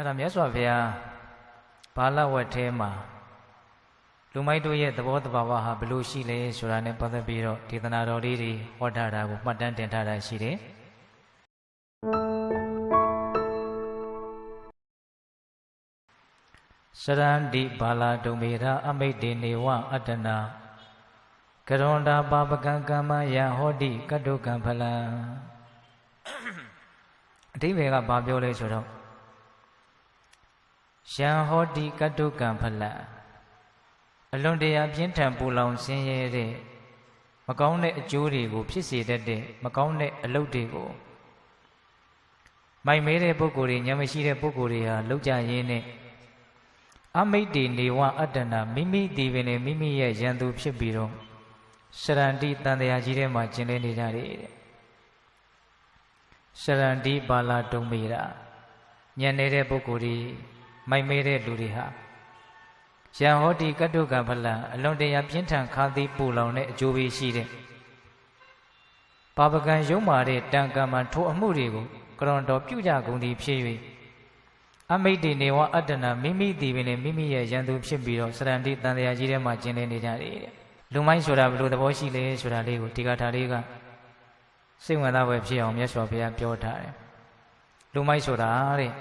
အဲ့ဒါမြတ်စွာဘုရားဘာလဝတ်ထဲမှာလူမိုက်တို့ရဲ့သဘောတဘာဝဟာဘယ်လိုရှိလဲဆိုတာနဲ့ပတ်သက်ပြီးတော့ဒေသနာတော်လေးတွေဟောထားတာကိုမှတ်တမ်းတင်ထားတာရှိတယ်စရန္တိဘာလာဒုမေရအမိတ်တေနေဝအတ္တနာကရွန်တာပါပကံကမ္မယဟောတိကတုကံဖလံအဓိပ္ပာယ်ကဘာပြောလဲဆိုတော့ယံဟောတိကတုကံဖလံအလွန်တရာပြင်းထန်ပူလောင်ဆင်းရဲတဲ့မကောင်းတဲ့အကျိုးတွေကိုဖြစ်စေတတ်တဲ့မကောင်းတဲ့အလုပ်တွေကိုမိုက်မဲတဲ့ပုဂ္ဂိုလ်တွေဉာဏ်မရှိတဲ့ပုဂ္ဂိုလ်တွေဟာလောက်ကြရင်းနဲ့အမိတ်တေနေဝအတ္တနာမိမိဒီပင်နဲ့မိမိရဲ့ရန်သူဖြစ်ပြီးတော့စရန္တိတန်တရားကြီးထဲမှာကျင်လည်နေကြတယ်တဲ့စရန္တိဘာလာဒုံမေရာဉာဏ်နေတဲ့ပုဂ္ဂိုလ်တွေမိုက်မဲတဲ့လူတွေဟာယံဟောတိကတုကဖလံအလွန်တရာပြင်းထန်ခါသီးပူလောင်တဲ့အကျိုးပေးရှိတဲ့ပါပကံယုံမာတဲ့တန်ကံမှထိုအမှုတွေကိုကရွန်တော်ပြုကြကုန်သည်ဖြစ်၍အမိတ်တေနေဝအတ္တနာမိမိတည်ပင်နဲ့မိမိရဲ့ရန်သူဖြစ်ပြီးတော့စရန္တိတန်တရားကြီးထဲမှာကျင်လည်နေကြတယ်တဲ့လူမိုင်းဆိုတာဘယ်လိုသဘောရှိလဲဆိုတာလေးကိုဒီကထာလေးကစိတ်ဝင်စားဖွယ်ဖြစ်အောင်မြတ်စွာဘုရားပြောထားတယ်လူမိုင်းဆိုတာတဲ့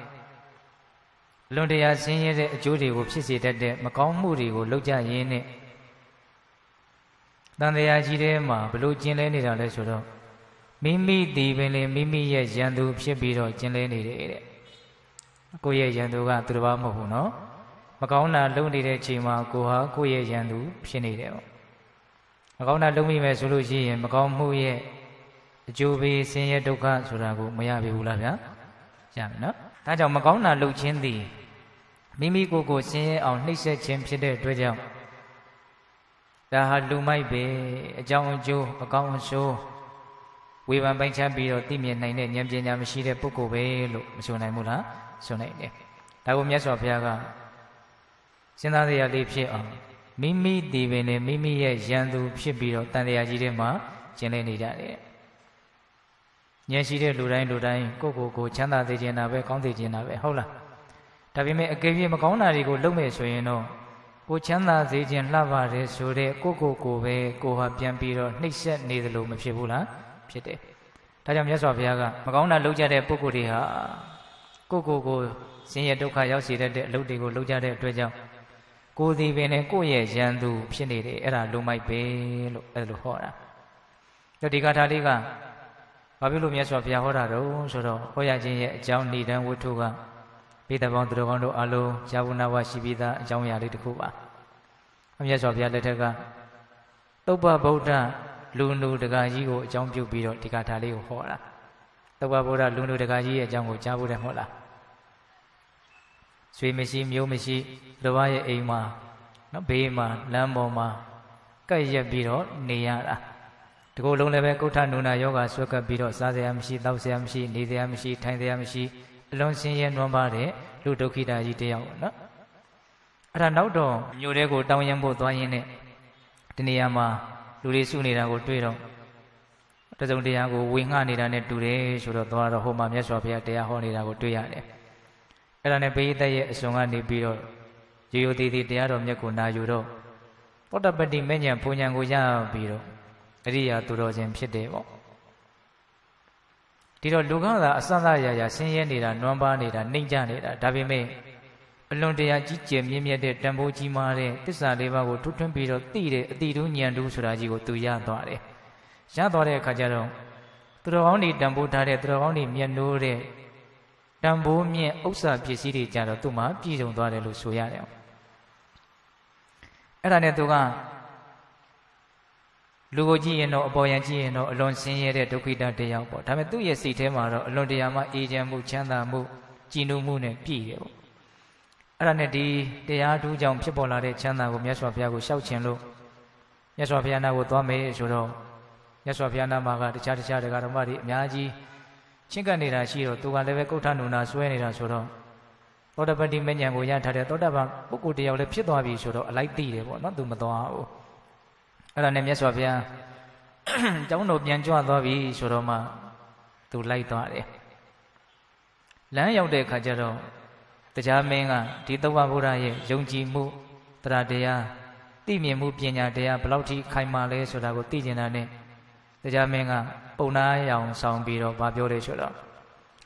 လွန်တရားဆင်းရဲတဲ့အကျိုးတွေကိုဖြစ်စေတတ်တဲ့မကောင်းမှုတွေကိုလုပ်ကြရင်းနဲ့တန်တရားကြီးထဲမှာဘလို့ကျင်လဲနေတာလဲဆိုတော့မိမိတည်ပင်လေမိမိရဲ့ရန်သူဖြစ်ပြီးတော့ကျင်လဲနေတယ်တဲ့ကိုယ့်ရဲ့ရန်သူကသူတစ်ပါးမဟုတ်ဘူးနော်မကောင်းတာလုပ်နေတဲ့အချိန်မှာကိုဟာကိုယ့်ရဲ့ရန်သူဖြစ်နေတယ်ပေါ့မကောင်းတာလုပ်မိမယ်ဆိုလို့ရှိရင်မကောင်းမှုရဲ့အကျိုးပေးဆင်းရဲဒုက္ခဆိုတာကိုမရပြီဘူးလားဗျာရမယ်နော်ဒါကြောင့်မကောင်းတာလုပ်ခြင်းသည်မိမိကိုယ်ကိုဆင်းရဲအောင်နှိပ်စက်ခြင်းဖြစ်တဲ့အတွက်ကြောင့်ဒါဟာလူမိုက်ပဲအကြောင်းအကျိုးအကောင်းအဆိုးဝေဖန်ပိုင်းခြားပြီးတော့သိမြင်နိုင်တဲ့ဉာဏ်ပညာမရှိတဲ့ပုဂ္ဂိုလ်ပဲလို့မဆိုနိုင်ဘူးလားဆိုနိုင်တယ်ဒါကိုမြတ်စွာဘုရားကစဉ်းစားစရာလေးဖြစ်အောင်မိမိတည်ပင်နဲ့မိမိရဲ့ရန်သူဖြစ်ပြီးတော့တန်တရားကြီးထဲမှာကျင်လည်နေကြတယ်ဉာဏ်ရှိတဲ့လူတိုင်းကိုယ်ချမ်းသာစေခြင်းတာပဲကောင်းစေခြင်းတာပဲဟုတ်လားဒါပေမဲ့အကယ်၍မကောင်းတာတွေကိုလုပ်မယ်ဆိုရင်တော့ကိုချမ်းသာစေခြင်းလှပတယ်ဆိုတဲ့ကိုပဲကိုဟာပြန်ပြီးတော့နှိပ်စက်နေသလိုမဖြစ်ဘူးလားဖြစ်တယ်ဒါကြောင့်မြတ်စွာဘုရားကမကောင်းတာလုပ်ကြတဲ့ပုဂ္ဂိုလ်တွေဟာကိုဆင်းရဲဒုက္ခရောက်စေတဲ့အလုပ်တွေကိုလုပ်ကြတဲ့အတွက်ကြောင့်ကိုယ်ဒီပင်နဲ့ကိုယ့်ရဲ့ရန်သူဖြစ်နေတယ်အဲ့ဒါလူမိုက်ပဲလို့အဲ့လိုဟောတာဒီဂါထာလေးကဘာဖြစ်လို့မြတ်စွာဘုရားဟောတာတော့ဆိုတော့ဟောရခြင်းရဲ့အကြောင်းဏိဒံဝတ္ထုကပိဋကပေါင်းသူတော်ကောင်းတို့အလုံးဇာဝနာဝရှိပြီးသားအကြောင်းအရာလေးတစ်ခုပါမြတ်စွာဘုရားလက်ထက်ကသုဘဗုဒ္ဓလူနုတကာကြီးကိုအကြောင်းပြုပြီးတော့ဒီဂါထာလေးကိုဟောတာသုဘဗုဒ္ဓလူနုတကာကြီးရဲ့အကြောင်းကိုကြားဖို့တယ်မဟုတ်လားဆွေမရှိမျိုးမရှိတစ်ပါးရဲ့အိမ်မှာနော်ဘေးမှာလမ်းပေါ်မှာကပ်ရက်ပြီးတော့နေရတာဒီကိုယ်လုံးလည်းပဲကုဋ္ဌနုနာယောဂဆွဲကပ်ပြီးတော့စားစရာမရှိတောက်စရာမရှိနေစရာမရှိထိုင်စရာမရှိအလွန်ဆင်းရဲနွမ်းပါတဲ့လူဒုက္ခိတာကြီးတယောက်နော်အဲ့ဒါနောက်တော့မြို့တဲကိုတောင်းရမ်းဖို့သွားရင်းနဲ့ဒီနေရာမှာလူတွေစုနေတာကိုတွေ့တော့တစုံတရားကိုဝေငှနေတာနဲ့တူတယ်ဆိုတော့သွားတော့ဟိုမှာမြတ်စွာဘုရားတရားဟောနေတာကိုတွေ့ရတယ်အဲ့ဒါနဲ့ပိဋကရဲ့အစွန်ကနေပြီးတော့ရိုးရိုးသေးသေးတရားတော်မြတ်ကိုနာယူတော့သောတပတ္တိမဉ္ဇဉ်ဘုံဉဏ်ကိုရပြီးတော့အရိယာသူတော်ချင်းဖြစ်တယ်ပေါ့ဒီတော့လူကသာအစစရာရာဆင်းရဲနေတာနွမ်းပါနေတာနှိမ့်ကြနေတာဒါပေမဲ့အလွန်တရာကြီးကျယ်မြင့်မြတ်တဲ့တန်ဖိုးကြီးမားတဲ့သစ္စာလေးပါးကိုထွန်းပြီးတော့သိတဲ့အတိတူးဉာဏ်တူးဆိုတာကြီးကိုသူရသွားတယ်ရသွားတဲ့အခါကျတော့သူတော်ကောင်းတွေတန်ဖိုးထားတဲ့သူတော်ကောင်းတွေမြတ်နိုးတဲ့တန်ဖိုးမြင့်ဥစ္စာပစ္စည်းတွေကြတော့သူ့မှာပြည့်စုံသွားတယ်လို့ဆိုရတယ်အဲ့ဒါနဲ့သူကလူကိုကြည့်ရင်တော့အပေါ်ယံကြည့်ရင်တော့အလွန်ဆင်းရဲတဲ့ဒုက္ခိတတယောက်ပေါ့ဒါပေမဲ့သူ့ရဲ့စိတ်ထဲမှာတော့အလွန်တရာမှအေးချမ်းမှုချမ်းသာမှုကြည်နူးမှုနဲ့ပြည့်တယ်ပေါ့အဲ့ဒါနဲ့ဒီတရားထူးကြောင့်ဖြစ်ပေါ်လာတဲ့ချမ်းသာကိုမြတ်စွာဘုရားကိုရှောက်ခြင်းလို့မြတ်စွာဘုရားနာကိုသွားမယ်ဆိုတော့မြတ်စွာဘုရားနာမှာကတခြားတရားဓမ္မတွေအများကြီးချင်းကပ်နေတာရှိတော့သူကလည်းပဲကုဋ္ဌနုနာဆွဲနေတာဆိုတော့သောတပတ္တိမဉ္ဇဉ်ကိုရထားတဲ့သောတပန်ပုဂ္ဂိုလ်တယောက်လည်းဖြစ်သွားပြီဆိုတော့အလိုက်သိတယ်ပေါ့နော်သူမသွားဘူးအဲ့ဒါနဲ့မြတ်စွာဘုရားကျောင်းတော်ပြန်ကြွသွားပြီဆိုတော့မှသူလိုက်သွားတယ်လမ်းရောက်တဲ့အခါကျတော့တ တရားမင်းကဒီသုဗ္ဗဗုဒ္ဓရဲ့ယုံကြည်မှုတရားတရားသိမြင်မှုပညာတရားဘယ်လောက်ထိခိုင်မာလဲဆိုတာကိုသိကျင်တာနဲ့တရားမင်းကပုံနာရောင်ဆောင်ပြီးတော့ဗာပြောတယ်ဆိုတော့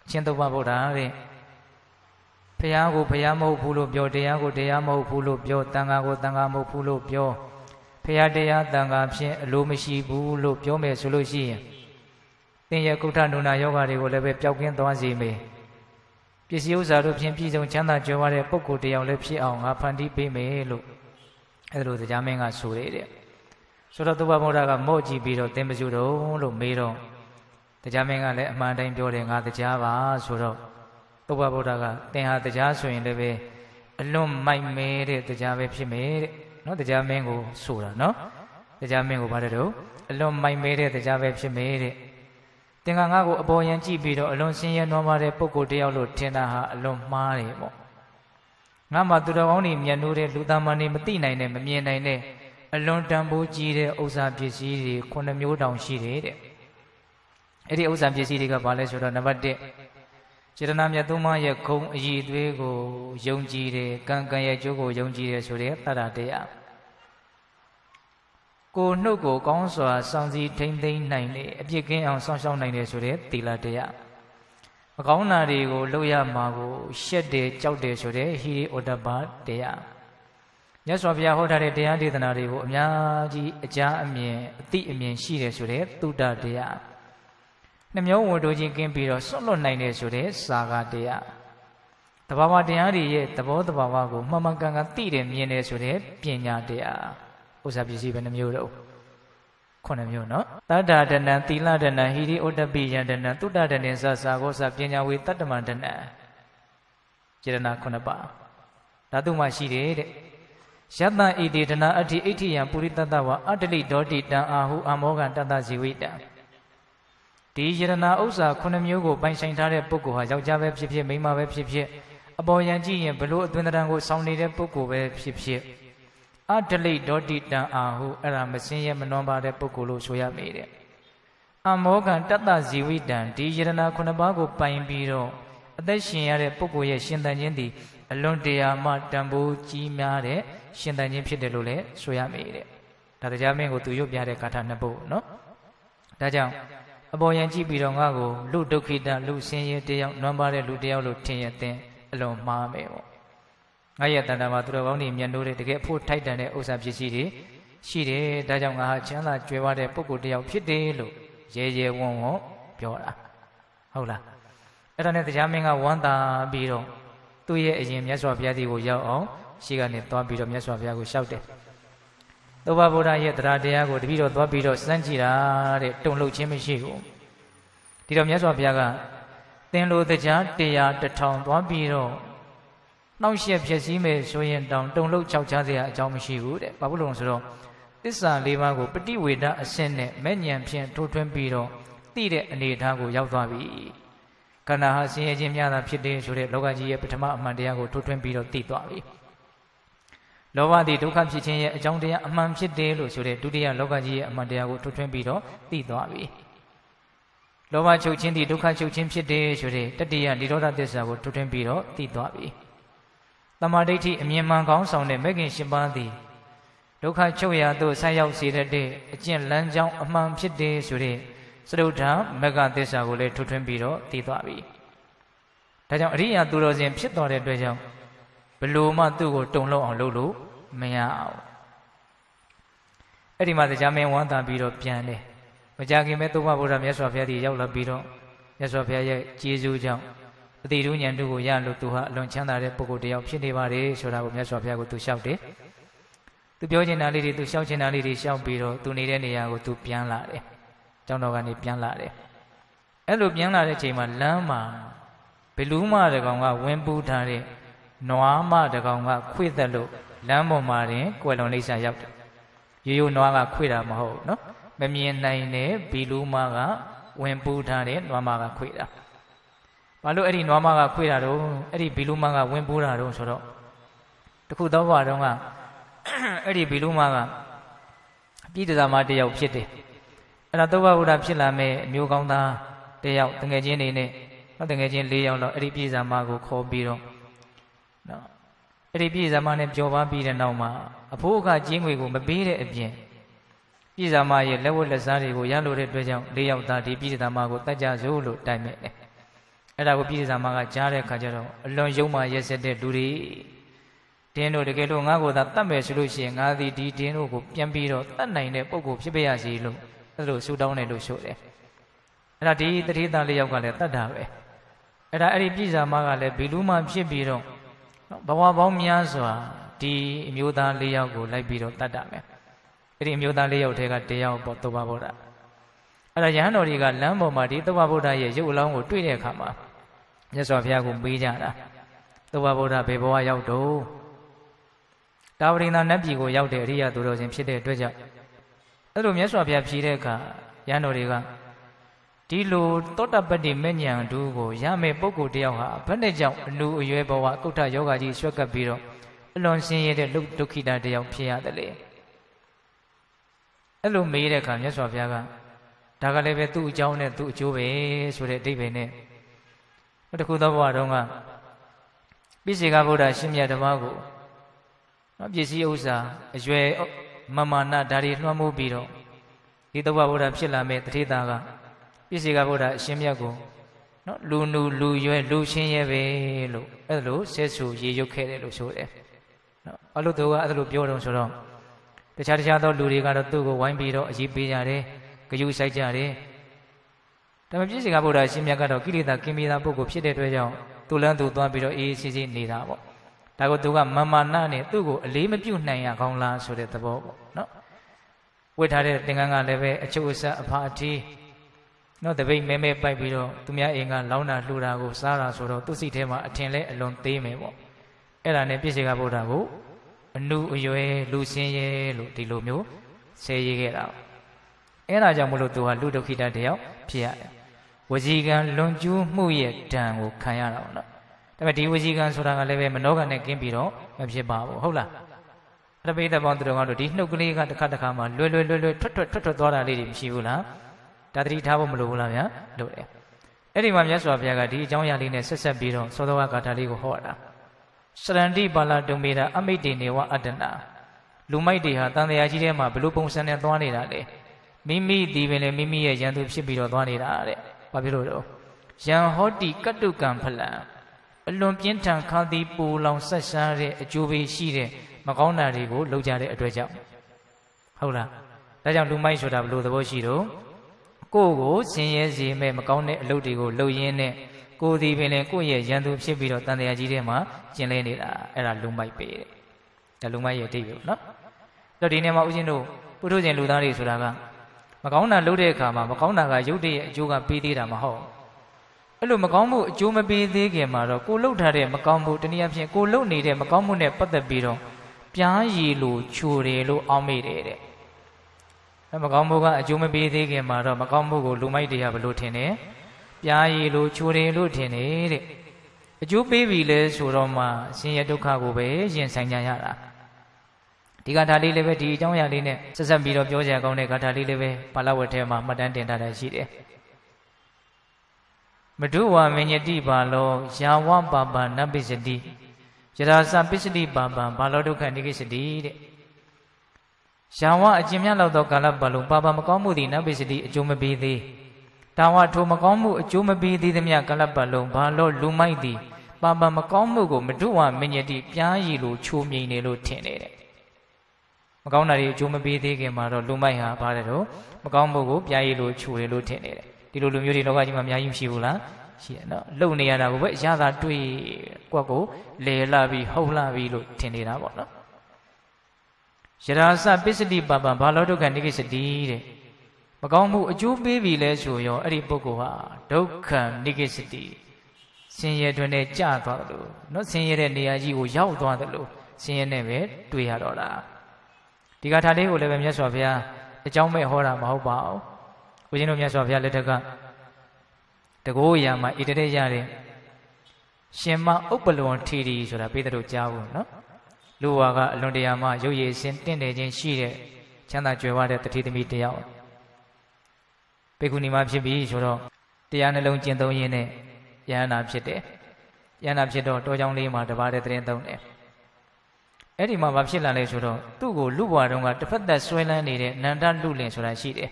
အရှင်သုဗ္ဗဗုဒ္ဓတဲ့ဘုရားကိုဘုရားမဟုတ်ဘူးလို့ပြောတရားကိုတရားမဟုတ်ဘူးလို့ပြောတန်ခါကိုတန်ခါမဟုတ်ဘူးလို့ပြောဘုရားတရားတန်ခါဖြင့်အလိုမရှိဘူးလို့ပြောမယ်ဆိုလို့ရှိရင်သင်ရဲ့ကုဋ္ဌနုနာယောဂတွေကိုလည်းပဲပျောက်ကင်းသွားစေမယ်ပစ္စည်းဥစ္စာတို့ဖြင့်ပြည်စုံချမ်းသာကြွယ်ဝတဲ့ပုဂ္ဂိုလ်တရားလည်းဖြစ်အောင်ငါဖန်တီးပေးမယ်လို့အဲလိုတရားမင်းကဆိုရတဲ့ဆိုတော့သုဗ္ဗဗုဒ္ဓကမော့ကြည့်ပြီးတော့သင်မစုတော့လို့မေးတော့တရားမင်းကလည်းအမှန်တိုင်းပြောတယ်ငါတရားပါဆိုတော့သုဗ္ဗဗုဒ္ဓကသင်ဟာတရားဆိုရင်လည်းပဲအလွန်မိုက်မဲတဲ့တရားပဲဖြစ်မယ်တဲ့နော်တရားမင်းကိုဆိုတာနော်တရားမင်းကိုဗါတဲ့တော့အလွန်မိုက်မဲတဲ့တရားပဲဖြစ်မယ်တဲ့သင်္ကငါကိုအပေါ်ယံကြည့်ပြီးတော့အလွန်ဆင်းရဲနွမ်းပါတဲ့ပုဂ္ဂိုလ်တယောက်လို့ထင်တာဟာအလွန်မှားတယ်ပေါ့ငါမှသူတော်ကောင်းတွေမျက်နှိုးတဲ့လူသားမတွေမသိနိုင်တဲ့မမြင်နိုင်တဲ့အလွန်တန်ဖိုးကြီးတဲ့ဥစ္စာပစ္စည်းတွေ9မျိုးတောင်ရှိတယ်တဲ့အဲ့ဒီဥစ္စာပစ္စည်းတွေကဘာလဲဆိုတော့နံပါတ်1စေတနာမြတ်သုံးပါးရဲ့ဂုဏ်အည်သွေးကိုယုံကြည်တယ်ကံကံရဲ့ကျိုးကိုယုံကြည်တယ်ဆိုတဲ့တတ္တတရားကိုနှုတ်ကိုကောင်းစွာစောင့်စည်းထိမ့်သိမ်းနိုင်တယ်အပြစ်ကင်းအောင်စောင့်ရှောက်နိုင်တယ်ဆိုတဲ့သီလတရားမကောင်းတာတွေကိုလုပ်ရမှာကိုရှက်တယ်ကြောက်တယ်ဆိုတဲ့ဟိရိဩတ္တပတရားမြတ်စွာဘုရားဟောထားတဲ့တရားဒေသနာတွေကိုအများကြီးအကြအမြင်အသိအမြင်ရှိတယ်ဆိုတဲ့သုတ္တတရားနှမျိုးဝန်တို့ချင်းကင်းပြီးတော့စွန့်လွတ်နိုင်တယ်ဆိုတဲ့စာဂတရားတဘာဝတရားတွေရဲ့သဘောတဘာဝကိုမှန်မှန်ကန်ကန်သိတယ်မြင်တယ်ဆိုတဲ့ပညာတရားဥစ္စာပစ္စည်းပဲနှမျိုးတော့9မျိုးနော်တတ္တာဒဏံသီလဒဏံဟိရိဩတ္တပိယံဒဏံသုတ္တဒဏင်္စစာဂောစပညာဝေတတ္တမဒဏံစေတနာ9ပါးဓာတုမှရှိတယ်တဲ့ယတ္တဣတိဒနာအဋ္ဌိအဋ္ဌိယံပုရိတတ္တဝအတ္တလိဒေါတိတံအာဟုအမောကံတတ္တဇီဝိတံဒီယတနာဥစ္စာ9မျိုးကိုပိုင်ဆိုင်ထားတဲ့ပုဂ္ဂိုလ်ဟာယောက်ျားပဲဖြစ်ဖြစ်မိန်းမပဲဖြစ်ဖြစ်အပေါ်ယံကြည့်ရင်ဘလို့အတွင်းတရံကိုစောင့်နေတဲ့ပုဂ္ဂိုလ်ပဲဖြစ်ဖြစ်အတ္တလိဒေါတိတံအာဟုအဲ့ဒါမစင်းရဲမနှွမ်းပါတဲ့ပုဂ္ဂိုလ်လို့ဆိုရမေးတဲ့အမောကံတတ္တဇီဝိတံဒီယတနာ9ပါးကိုပိုင်ပြီးတော့အသက်ရှင်ရတဲ့ပုဂ္ဂိုလ်ရဲ့ရှင်သန်ခြင်းသည်အလွန်တရာမှတန်ဖိုးကြီးများတဲ့ရှင်သန်ခြင်းဖြစ်တယ်လို့လည်းဆိုရမေးတဲ့ဒါတရားမင်းကိုသူရွတ်ပြတဲ့ဂါထာ2ပုဒ်နော်ဒါကြောင့်အပေါ်ယံကြည့်ပြီးတော့ငါ့ကိုလူဒုက္ခိတလူဆင်းရဲတယောက်နွမ်းပါတဲ့လူတယောက်လို့ထင်ရတဲ့အလွန်မှားမယ်ပေါ့ငါရဲ့တဏ္ဍာမှာသူတော်ကောင်းတွေမျက်နှိုးတဲ့တကယ်အဖို့ထိုက်တန်တဲ့ဥစ္စာပစ္စည်းတွေရှိတယ်ဒါကြောင့်ငါဟာချမ်းသာကြွယ်ဝတဲ့ပုဂ္ဂိုလ်တယောက်ဖြစ်တယ်လို့ရဲရဲဝံ့ဝံ့ပြောတာဟုတ်လားအဲ့ဒါနဲ့တရားမင်းကဝမ်းသာပြီးတော့သူ့ရဲ့အရင်မြတ်စွာဘုရားကြီးကိုရောက်အောင်ရှိကနေသွားပြီးတော့မြတ်စွာဘုရားကိုလျှောက်တယ်သုဗ္ဗဗုဒ္ဓရဲ့တရားတရားကိုတပည့်တော်သွားပြီးတော့စမ်းကြည့်တာတဲ့တုံလှုပ်ခြင်းမရှိဘူးဒီတော့မြတ်စွာဘုရားကသင်လိုတရားတရား1000သွားပြီးတော့နှောင့်ယှက်ဖြစ်စည်းမယ်ဆိုရင်တောင်တုံလှုပ်ခြောက်ခြားစရာအကြောင်းမရှိဘူးတဲ့ဘာဖြစ်လို့ဆိုတော့သစ္စာ၄ပါးကိုပฏิဝေဒအဆင့်နဲ့မဲ့ဉဏ်ဖြင့်ထိုးထွင်းပြီးတော့သိတဲ့အနေအထားကိုရောက်သွားပြီခန္ဓာဟာဆင်းရဲခြင်းများတာဖြစ်တယ်ဆိုတဲ့လောကကြီးရဲ့ပထမအမှန်တရားကိုထိုးထွင်းပြီးတော့သိသွားပြီလောဘသည်ဒုက္ခဖြစ်ခြင်းရဲ့အကြောင်းတရားအမှန်ဖြစ်တယ်လို့ဆိုတဲ့ဒုတိယလောကကြီးရဲ့အမှန်တရားကိုထိုးထွင်းပြီးတော့သိသွားပြီလောဘချုပ်ခြင်းသည်ဒုက္ခချုပ်ခြင်းဖြစ်တယ်ဆိုတဲ့တတိယនិရောဓသစ္စာကိုထိုးထွင်းပြီးတော့သိသွားပြီသမာဓိဋ္ဌိအမြင်မှန်ကောင်းဆောင်တဲ့မဂ်ခင်၈ပါးသည်ဒုက္ခချုပ်ရာသို့ဆက်ရောက်စေတဲ့အကျင့်လမ်းကြောင်းအမှန်ဖြစ်တယ်ဆိုတဲ့စရုဒ္ဓမဂ္ဂသစ္စာကိုလည်းထိုးထွင်းပြီးတော့သိသွားပြီဒါကြောင့်အရိယာသူတော်စင်ဖြစ်တော်တဲ့အတွက်ကြောင့်ဘလို့မှသူ့ကိုတုံလှုပ်အောင်လုပ်လို့မရအောင်အဲ့ဒီမှာတရားမင်းဝမ်းသာပြီးတော့ပြန်တယ်မကြခင်ပဲသုဗ္ဗဗုဒ္ဓမြတ်စွာဘုရားကြီးရောက်လာပြီးတော့မြတ်စွာဘုရားရဲ့ကျေးဇူးကြောင့်အတိတုဉာဏ်တုကိုရလို့သူဟာအလွန်ချမ်းသာတဲ့ပုဂ္ဂိုလ်တစ်ယောက်ဖြစ်နေပါတယ်ဆိုတာကိုမြတ်စွာဘုရားကိုသူလျှောက်တယ်သူပြောချင်တာလေးတွေသူလျှောက်ချင်တာလေးတွေလျှောက်ပြီးတော့သူနေတဲ့နေရာကိုသူပြန်လာတယ်ကျောင်းတော်ကနေပြန်လာတယ်အဲ့လိုပြန်လာတဲ့အချိန်မှာလမ်းမှာဘယ်လူးမတကောင်ကဝင်ပူးထားတဲ့နွားမတကောင်ကခွေ့သက်လို့လမ်းပေါ်မှာတင်ကွယ်လွန်လိမ့်စာရောက်တယ်ရိုးရိုးနွားကခွေ့တာမဟုတ်နော်မမြင်နိုင်တဲ့ဘီလူးမကဝင်ပူးထားတဲ့နွားမကခွေ့တာဘာလို့အဲ့ဒီနွားမကခွေ့တာတော့အဲ့ဒီဘီလူးမကဝင်ပူးတာတော့ဆိုတော့တခုတော့ဘာတော့ကအဲ့ဒီဘီလူးမကပြည်သူသားမတယောက်ဖြစ်တယ်အဲ့ဒါသုဗ္ဗဗုဒ္ဓဖြစ်လာမဲ့အမျိုးကောင်းသားတယောက်တငယ်ချင်းတွေနဲ့တငယ်ချင်း၄ယောက်လောက်အဲ့ဒီပြည်စာမကိုခေါ်ပြီးတော့ နော်အဲ့ဒီပြည်ဇာမနဲ့ကြော်ပါပြီးတဲ့နောက်မှာအဖိုးအခကျင်းငွေကိုမပေးတဲ့အပြင်ပြည်ဇာမရဲ့လက်ဝတ်လက်စားတွေကိုရလို့တဲ့အတွက်ကြောင့်၄ယောက်သားဒီပြည်ဇာမကိုတတ်ကြစို့လို့တိုင်မဲ့တယ်အဲ့ဒါကိုပြည်ဇာမကကြားတဲ့အခါကျတော့အလွန်ယုံမှရက်စက်တဲ့လူတွေတင်းတို့တကယ်လို့ငါ့ကိုသာတတ်မယ်ဆိုလို့ရှိရင်ငါသည်ဒီတင်းတို့ကိုပြန်ပြီးတော့တတ်နိုင်တဲ့ပုံကိုဖြစ်ပြရစီလို့အဲ့လိုဆူတောင်းတယ်လို့ဆိုတယ်အဲ့ဒါဒီတတိသား၄ယောက်ကလည်းတတ်တာပဲအဲ့ဒါအဲ့ဒီပြည်ဇာမကလည်းဘီလူးမှဖြစ်ပြီးတော့ဘဝပေါင်းများစွာဒီအမျိုးသား၄ယောက်ကိုလိုက်ပြီးတော့တတ်တာမယ်အဲ့ဒီအမျိုးသား၄ယောက်ထဲကတယောက်ပေါ့သုဘဗုဒ္ဓအဲ့ဒါရဟန်းတော်တွေကလမ်းပေါ်မှာဒီသုဘဗုဒ္ဓရဲ့ရုပ်အလောင်းကိုတွေ့တဲ့အခါမှာမြတ်စွာဘုရားကိုမေးကြတာသုဘဗုဒ္ဓဘယ်ဘဝရောက်တော့တာဝရိန္ဒနတ်ပြည်ကိုရောက်တဲ့အရိယသူတော်စင်ဖြစ်တဲ့အတွက်ကြောင့်အဲ့လိုမြတ်စွာဘုရားဖြေတဲ့အခါရဟန်းတော်တွေကဒီလိုသောတပတ္တိမဉ္ဇဉ်တူကိုရမယ်ပုဂ္ဂိုလ်တယောက်ဟာဘယ်နဲ့ကြောင့်အနုအရွယ်ဘဝကုဋ္ဌယောဂကြီးဆွဲကပ်ပြီးတော့အလွန်ဆင်းရဲတဲ့ဒုက္ခိတတယောက်ဖြစ်ရတယ်လေအဲ့လိုမေးတဲ့အခါမြတ်စွာဘုရားကဒါကလည်းပဲသူ့အကြောင်းနဲ့သူ့အကျိုးပဲဆိုတဲ့အဓိပ္ပာယ်နဲ့တခုသောဘဝတုန်းကပိစိကဗုဒ္ဓရှင်မြတ်ဓမ္မကိုပစ္စည်းဥစ္စာအရွယ်မမာနဒါတွေလွှမ်းမိုးပြီးတော့ဒီသုဘဗုဒ္ဓဖြစ်လာမဲ့တထေသားကပိစိကဗုဒ္ဓအရှင်မြတ်ကိုနော်လူနူလူရွယ်လူချင်းရဲ့ပဲလို့အဲ့လိုဆက်ဆူရေရုပ်ခဲ့တယ်လို့ဆိုတယ်နော်ဘာလို့သူကအဲ့လိုပြောတော့ဆိုတော့တခြားသောလူတွေကတော့သူ့ကိုဝိုင်းပြီးတော့အရေးပေးကြတယ်ဂယုစိုက်ကြတယ်ဒါပေမဲ့ပိစိကဗုဒ္ဓအရှင်မြတ်ကတော့ကိလေသာကင်းပြီးသားပုဂ္ဂိုလ်ဖြစ်တဲ့အတွက်ကြောင့်သူလန်းသူသွားပြီးတော့အေးအေးဆေးဆေးနေတာပေါ့ဒါကိုသူကမမာနနဲ့သူ့ကိုအလေးမပြုတ်နိုင်ရကောင်းလားဆိုတဲ့သဘောပေါ့နော်ဝတ်ထားတဲ့သင်္ကန်းကလည်းပဲအချုပ်အဆက်အဖအထီးနော်တပိတ်မဲမဲပိုက်ပြီးတော့သူများအိမ်ကလောင်းတာလှူတာကိုစားတာဆိုတော့သူ့စိတ်ထဲမှာအထင်လဲအလွန်သေးမယ်ပေါ့အဲ့ဒါနဲ့ပိစိကဗုဒ္ဓကိုအနုအရွယ်လူစင်းရဲလို့ဒီလိုမျိုးဆဲရေးခဲ့တာအဲ့ဒါကြောင့်မလို့သူဟာလူဒုက္ခိတတယောက်ဖြစ်ရတယ်ဝစီကံလွန်ကျူးမှုရဲ့ဒဏ်ကိုခံရတာပေါ့နော်ဒါပေမဲ့ဒီဝစီကံဆိုတာကလည်းပဲမနောကနဲ့ကင်းပြီးတော့မဖြစ်ပါဘူးဟုတ်လားအတပိတပေါင်းသူတော်ကတော့ဒီနှုတ်ကလေးကတစ်ခါတစ်ခါမှလွယ်ထွက်သွားတာလေးတွေမရှိဘူးလားဒါသတိထားဖို့မလိုဘူးလားဗျာလို့တယ်အဲ့ဒီမှာမြတ်စွာဘုရားကဒီအကြောင်းအရာလေးနဲ့ဆက်ဆက်ပြီးတော့သောသောဂါထာလေးကိုဟောတာစရန္တိပါဠတုံမေတာအမိတ်တေနေဝအတ္တနာလူမိုက်တွေဟာတန်တရားကြီးထဲမှာဘလို့ပုံစံနဲ့သွားနေတာလေမိမိဒီပင်လေမိမိရဲ့ရန်သူဖြစ်ပြီးတော့သွားနေတာတဲ့ဘာဖြစ်လို့တော့ယံဟောတိကတုကံဖလံအလွန်ပြင်းထန်ခါသည်ပူလောင်ဆက်ရှားတဲ့အကျိုးပေးရှိတဲ့မကောင်းတာတွေကိုလုပ်ကြတဲ့အတွက်ကြောင့်ဟုတ်လားဒါကြောင့်လူမိုက်ဆိုတာဘလို့သဘောရှိတော့ကိုယ့်ကိုဆင်းရဲစေမဲ့မကောင်းတဲ့အလုပ်တွေကိုလုပ်ရင်းနဲ့ကိုယ်ဒီပင်လေကိုယ့်ရဲ့ရန်သူဖြစ်ပြီးတော့တန်တရားကြီးထဲမှာကျင်လဲနေတာအဲ့ဒါလူမိုက်ပဲတဲ့ဒါလူမိုက်ရဲ့အဓိပ္ပာယ်နော်အဲ့တော့ဒီနေရာမှာဦးဇင်းတို့ပုထုဇဉ်လူသားတွေဆိုတာကမကောင်းတာလုပ်တဲ့အခါမှာမကောင်းတာကရုပ်တရက်အကျိုးကပေးသေးတာမဟုတ်အဲ့လိုမကောင်းမှုအကျိုးမပေးသေးခင်မှာတော့ကိုလှုပ်ထားတဲ့မကောင်းမှုတနည်းအားဖြင့်ကိုလှုပ်နေတဲ့မကောင်းမှုနဲ့ပတ်သက်ပြီးတော့ပြားရည်လို့ချိုတယ်လို့အောင်းမိတယ်တဲ့မကောင်းမှုကအကျိုးမပေးသေးခင်မှာတော့မကောင်းမှုကိုလူမိုက်တွေကဘလို့ထင်တယ်ပြားရည်လို့ချိုတယ်လို့ထင်တယ်တဲ့အကျိုးပေးပြီလဲဆိုတော့မှဆင်းရဲဒုက္ခကိုပဲရင်ဆိုင်ကြရတာဒီဂါထာလေးလည်းပဲဒီအကြောင်းအရာလေးနဲ့ဆက်ဆက်ပြီးတော့ပြောကြကောင်းတဲ့ဂါထာလေးလည်းပဲပါဠိဝတ်ထဲမှာမှတ်တမ်းတင်ထားတာရှိတယ်မဒုဝမညတိပါလောယာဝပါပါနပိစတိယရာစပစ္စတိပါပံဘာလောဒုက္ခနိကိစတိတဲ့ယာဝအကျဉ်းများလောက်သောကာလပတ်လုံးပါပါမကောင်းမှုသည်နပိစတိအကျိုးမပေးသေးတာဝထိုမကောင်းမှုအကျိုးမပေးသေးသမျှကာလပတ်လုံးဘာလောလူမိုက်သည်ပါပါမကောင်းမှုကိုမဒုဝမညတိပြားရည်လိုချိုးမြိန်နေလို့ထင်တယ်မကောင်းတာတွေအကျိုးမပေးသေးခင်မှာတော့လူမိုက်ဟာပါတယ်တော့မကောင်းမှုကိုပြားရည်လိုချိုးတယ်လို့ထင်တယ်ဒီလိုလူမျိုးတွေလောကကြီးမှာအများကြီးမရှိဘူးလားရှိတယ်နော်လုံနေရတာကိုပဲရတာတွေ့ကွက်ကိုလဲလာပြီးဟုတ်လာပြီးလို့ထင်နေတာပေါ့နော်ယရာစပစ္စတိပါပံဘာလောဒုက္ခနိကိစတိတဲ့မကောင်းမှုအကျိုးပေးပြီလဲဆိုရောအဲ့ဒီပုဂ္ဂိုလ်ဟာဒုက္ခနိကိစတိဆင်းရဲတွင်နဲ့ကြာသွားတယ်လို့နော်ဆင်းရဲတဲ့နေရာကြီးကိုရောက်သွားတယ်လို့ဆင်းရဲနဲ့ပဲတွေ့ရတော့တာဒီကထာလေးကိုလည်းပဲမြတ်စွာဘုရားအကြောင်းမဲ့ဟောတာမဟုတ်ပါဘူးဦးဇင်းတို့မြတ်စွာဘုရားလက်ထက်ကတကောရာမှာဣတရေရတဲ့ရှင်မဥပ္ပလွန်ထီရီဆိုတာပေးတဲ့တို့ကြားဘူးနော်လူဝါကအလွန်တရာမှရုပ်ရည်စင်တင့်တယ်ခြင်းရှိတဲ့ချမ်းသာကြွယ်ဝတဲ့တတိသမီးတယောက်ဘေကုဏီမှာဖြစ်ပြီးဆိုတော့တရားနှလုံးကျင့်သုံးရင်းနဲ့ယဟန္တာဖြစ်တယ် ယန္တာဖြစ်တော့တောကြောင်းလေးမှာတပါးတဲ့သတင်းသုံးတယ်အဲ့ဒီမှာဘာဖြစ်လာလဲဆိုတော့သူ့ကိုလူဘွားတုန်းကတစ်ဖက်သက်ဆွဲလန်းနေတဲ့နန္ဒလူလင်ဆိုတာရှိတယ်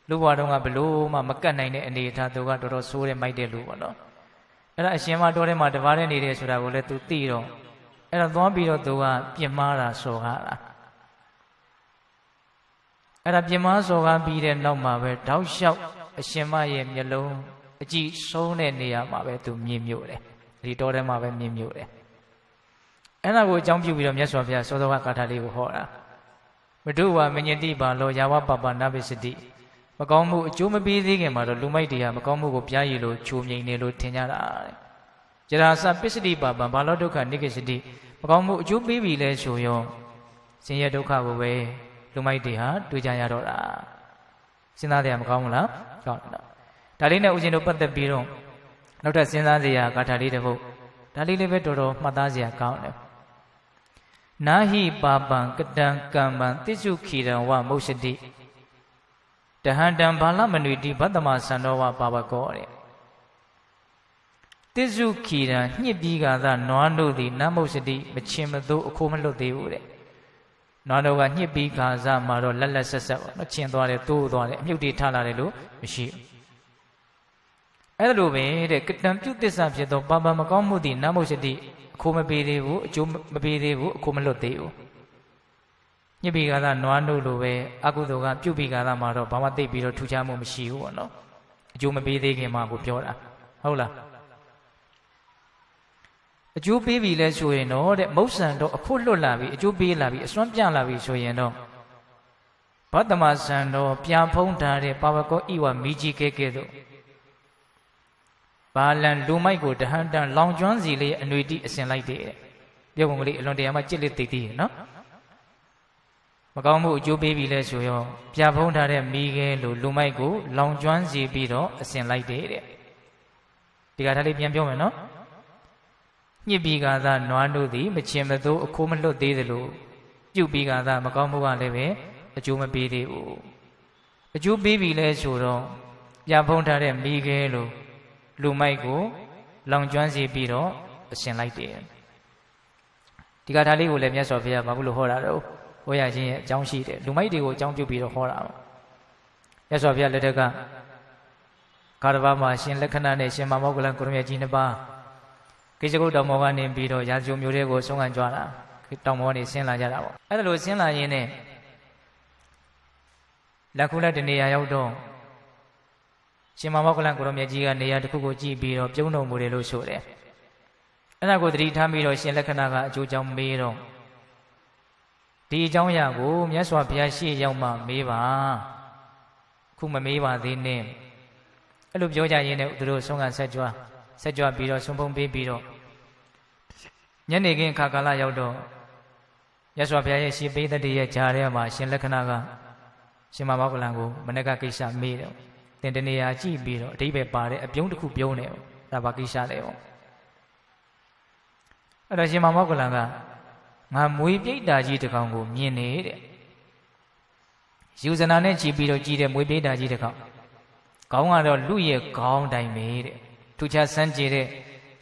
လူဘွားတုန်းကဘလို့မှမကတ်နိုင်တဲ့အနေအထားသူကတော်တော်ဆိုးတဲ့မိုက်တဲ့လူပေါ့နော်အဲ့ဒါအရှင်မတော်ထဲမှာတပါးတဲ့နေတယ်ဆိုတာကိုလည်းသူသိတော့အဲ့တော့သွားပြီးတော့သူကပြင်မာတာစော်ကားတာအဲ့ဒါပြင်မာစော်ကားပြီးတဲ့နောက်မှာပဲတောက်လျှောက်အရှင်မရဲ့မျက်လုံးအကြည့်ဆုံးတဲ့နေရာမှာပဲသူမြင်မြို့တယ်ဒီတော်ထဲမှာပဲမြင်မြို့တယ်အဲ့ဒါကိုအကြောင်းပြုပြီးတော့မြတ်စွာဘုရားစောစောကကာထာလေးကိုဟောတာမတုဝမညတိပါလောယာဝပပနာပိစတိမကောင်းမှုအကျိုးမပေးသေးခင်မှာတော့လူမိုက်တွေကမကောင်းမှုကိုပြားရည်လို့ချိုမြိန်နေလို့ထင်ကြတာတဲ့ကြရာစပစ္စတိပပံဘာလောဒုက္ခနိကိစတိမကောင်းမှုအကျိုးပေးပြီလဲဆိုရောဆင်းရဲဒုက္ခကိုပဲလူမိုက်တွေဟာတွေ့ကြရတော့တာစဉ်းစားကြရမကောင်းဘူးလားကောင်းတယ်ဒါလေးနဲ့ဦးဇင်းတို့ပတ်သက်ပြီးတော့နောက်ထပ်စဉ်းစားစရာဂါထာလေးတစ်ပုဒ်ဒါလေးလည်းပဲတော်တော်မှတ်သားစရာကောင်းတယ်နာဟိပါပံကတံကမ္မံတိစုခိရံဝမုစ္စတိတဟန္တံဘာလမနွေတိဘတ္တမသန္တောဝပါပကောတဲ့တိစုခိရံညှစ်ပြီးကသာနွားတို့သည်နမုစ္စတိမချင်မသို့အခိုးမလွတ်သေးဘူးတဲ့နွားတို့ကညှစ်ပြီးခါစားမှာတော့လက်လက်ဆက်ဆက်ပေါ့နော်ချင်သွားတယ်တိုးသွားတယ်အမြုပ်တွေထလာတယ်လို့မရှိဘူးအဲ့လိုပဲတဲ့ကတံပြုသစ္စာဖြစ်သောပါပမကောင်းမှုသည်နမုစ္စတိအခိုးမပေးသေးဘူးအကျိုးမပေးသေးဘူးအခိုးမလွတ်သေးဘူးညစ်ပြီးကသာနွားနို့လိုပဲအကုသိုလ်ကပြုတ်ပြီးကသာမှာတော့ဘာမှသိပြီးတော့ထူးခြားမှုမရှိဘူးပေါ့နော်အကျိုးမပေးသေးခင်မှာကိုပြောတာဟုတ်လားအကျိုးပေးပြီလဲဆိုရင်တော့တဲ့မုတ်ဆန်တော့အဖို့လွတ်လာပြီအကျိုးပေးလာပြီအစွမ်းပြလာပြီဆိုရင်တော့ဘတ္တမဆန်တော့ပြန်ဖုံးထားတဲ့ပါဝကောဣဝမိကြီးကဲကဲသို့ဘာလန်လူမိုက်ကိုတဟန်တန်လောင်ကျွမ်းစီလေးအနှွေတိအစင်လိုက်တဲ့ပြောပုံကလေးအလွန်တရာမှကြစ်လက်သိသိရနော်မကောင်းမှုအကျိုးပေးပြီလဲဆိုရောပြဖုံးထားတဲ့မိခဲလိုလူမိုက်ကိုလောင်ကျွမ်းစီပြီးတော့အစင်လိုက်တဲ့ဒီကထားလေးပြန်ပြောမယ်နော်ညစ်ပြီးကသာနွားတို့သည်မချင်မသို့အခိုးမလွတ်သေးသလိုပြုတ်ပြီးကသာမကောင်းမှုကလည်းပဲအကျိုးမပေးသေးဘူးအကျိုးပေးပြီလဲဆိုတော့ပြဖုံးထားတဲ့မိခဲလိုလူမိုက်ကိုလောင်ကျွမ်းစီပြီးတော့အရှင်လိုက်တယ်ဒီကထာလေးကိုလည်းမြတ်စွာဘုရားဘာလို့ဟောတာတော့ဟောရခြင်းရဲ့အကြောင်းရှိတယ်လူမိုက်တွေကိုအကြောင်းပြုပြီးတော့ဟောတာမြတ်စွာဘုရားလက်ထက်ကကာရဗမှာရှင်လက္ခဏာနဲ့ရှင်မမောဂလန်ကိုရမြတ်ကြီးနှစ်ပါးကိစ္စကုတ်တောင်ပေါ်ကနေပြီးတော့ရာဇုံမျိုးတွေကိုဆုံးခံကြွားတာတောင်ပေါ်ကနေဆင်းလာကြတာပေါ့အဲ့ဒါလိုဆင်းလာရင်းနဲ့လက်ခုလက်တနေရာရောက်တော့ရှင်မမောကလန်ကိုရမြတ်ကြီးကနေရာတစ်ခုကိုကြည့်ပြီးတော့ပြုံးတော်မူတယ်လို့ဆိုတယ်အဲ့ဒါကိုသတိထားပြီးတော့ရှင်လက္ခဏာကအကျိုးကြောင့်မေးတော့ဒီအကြောင်းအရာကိုမြတ်စွာဘုရားရှေ့ရောက်မှမေးပါခုမမေးပါသေးနဲ့အဲ့လိုပြောကြရင်းနဲ့သူတို့ဆုံးခံဆက်ကြွပြီးတော့ဆုံးဖုံးပေးပြီးတော့ညနေခင်းခါကာလရောက်တော့မြတ်စွာဘုရားရဲ့ရှေ့ပေးတဲ့ရဲ့ဂျာထဲမှာရှင်လက္ခဏာကရှင်မမောကလန်ကိုမနေ့ကကိစ္စမေးတယ်တင်တနေရာကြည့်ပြီးတော့အဓိပ္ပာယ်ပါတဲ့အပြုံးတစ်ခုပြုံးတယ်ဒါဘာကိစ္စလဲပေါ့အဲ့တော့ရှင်မမောကလန်ကငါမွေပြိတ္တာကြီးတစ်ကောင်ကိုမြင်နေတဲ့ယူဇနာနဲ့ကြည့်ပြီးတော့ကြည့်တဲ့မွေပြိတ္တာကြီးတစ်ကောင်ခေါင်းကတော့လူရဲ့ခေါင်းတိုင်းပဲတဲ့ထူးခြားစမ်းကြည့်တဲ့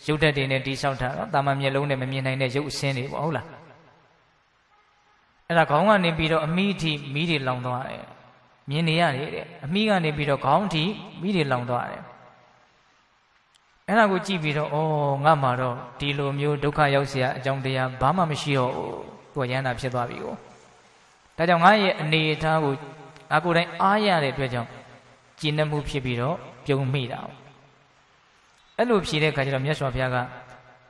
ရုပ်ဓာတ်တွေနဲ့တိဆောက်တာနော်တာမန်မျက်လုံးနဲ့မမြင်နိုင်တဲ့ရုပ်အစင်းတွေပေါ့ဟုတ်လားအဲ့ဒါခေါင်းကနေပြီးတော့အမိအထိမိတွေလောင်သွားတယ်မြင်နေရတယ်တဲ့အမိကနေပြီးတော့ခေါင်းထိမိတွေလောင်သွားတယ်အဲ့ဒါကိုကြည့်ပြီးတော့ဩငါမှတော့ဒီလိုမျိုးဒုက္ခရောက်เสียအကြောင်းတရားဘာမှမရှိတော့ဘူးသူကရဟန္တာဖြစ်သွားပြီကိုဒါကြောင့်ငါရဲ့အနေအထားကိုငါကိုယ်တိုင်အားရတဲ့အတွက်ကြောင့်ကျင့်မှုဖြစ်ပြီးတော့ပြုံးမိတာအဲ့လိုဖြေတဲ့ခါကျတော့မြတ်စွာဘုရားက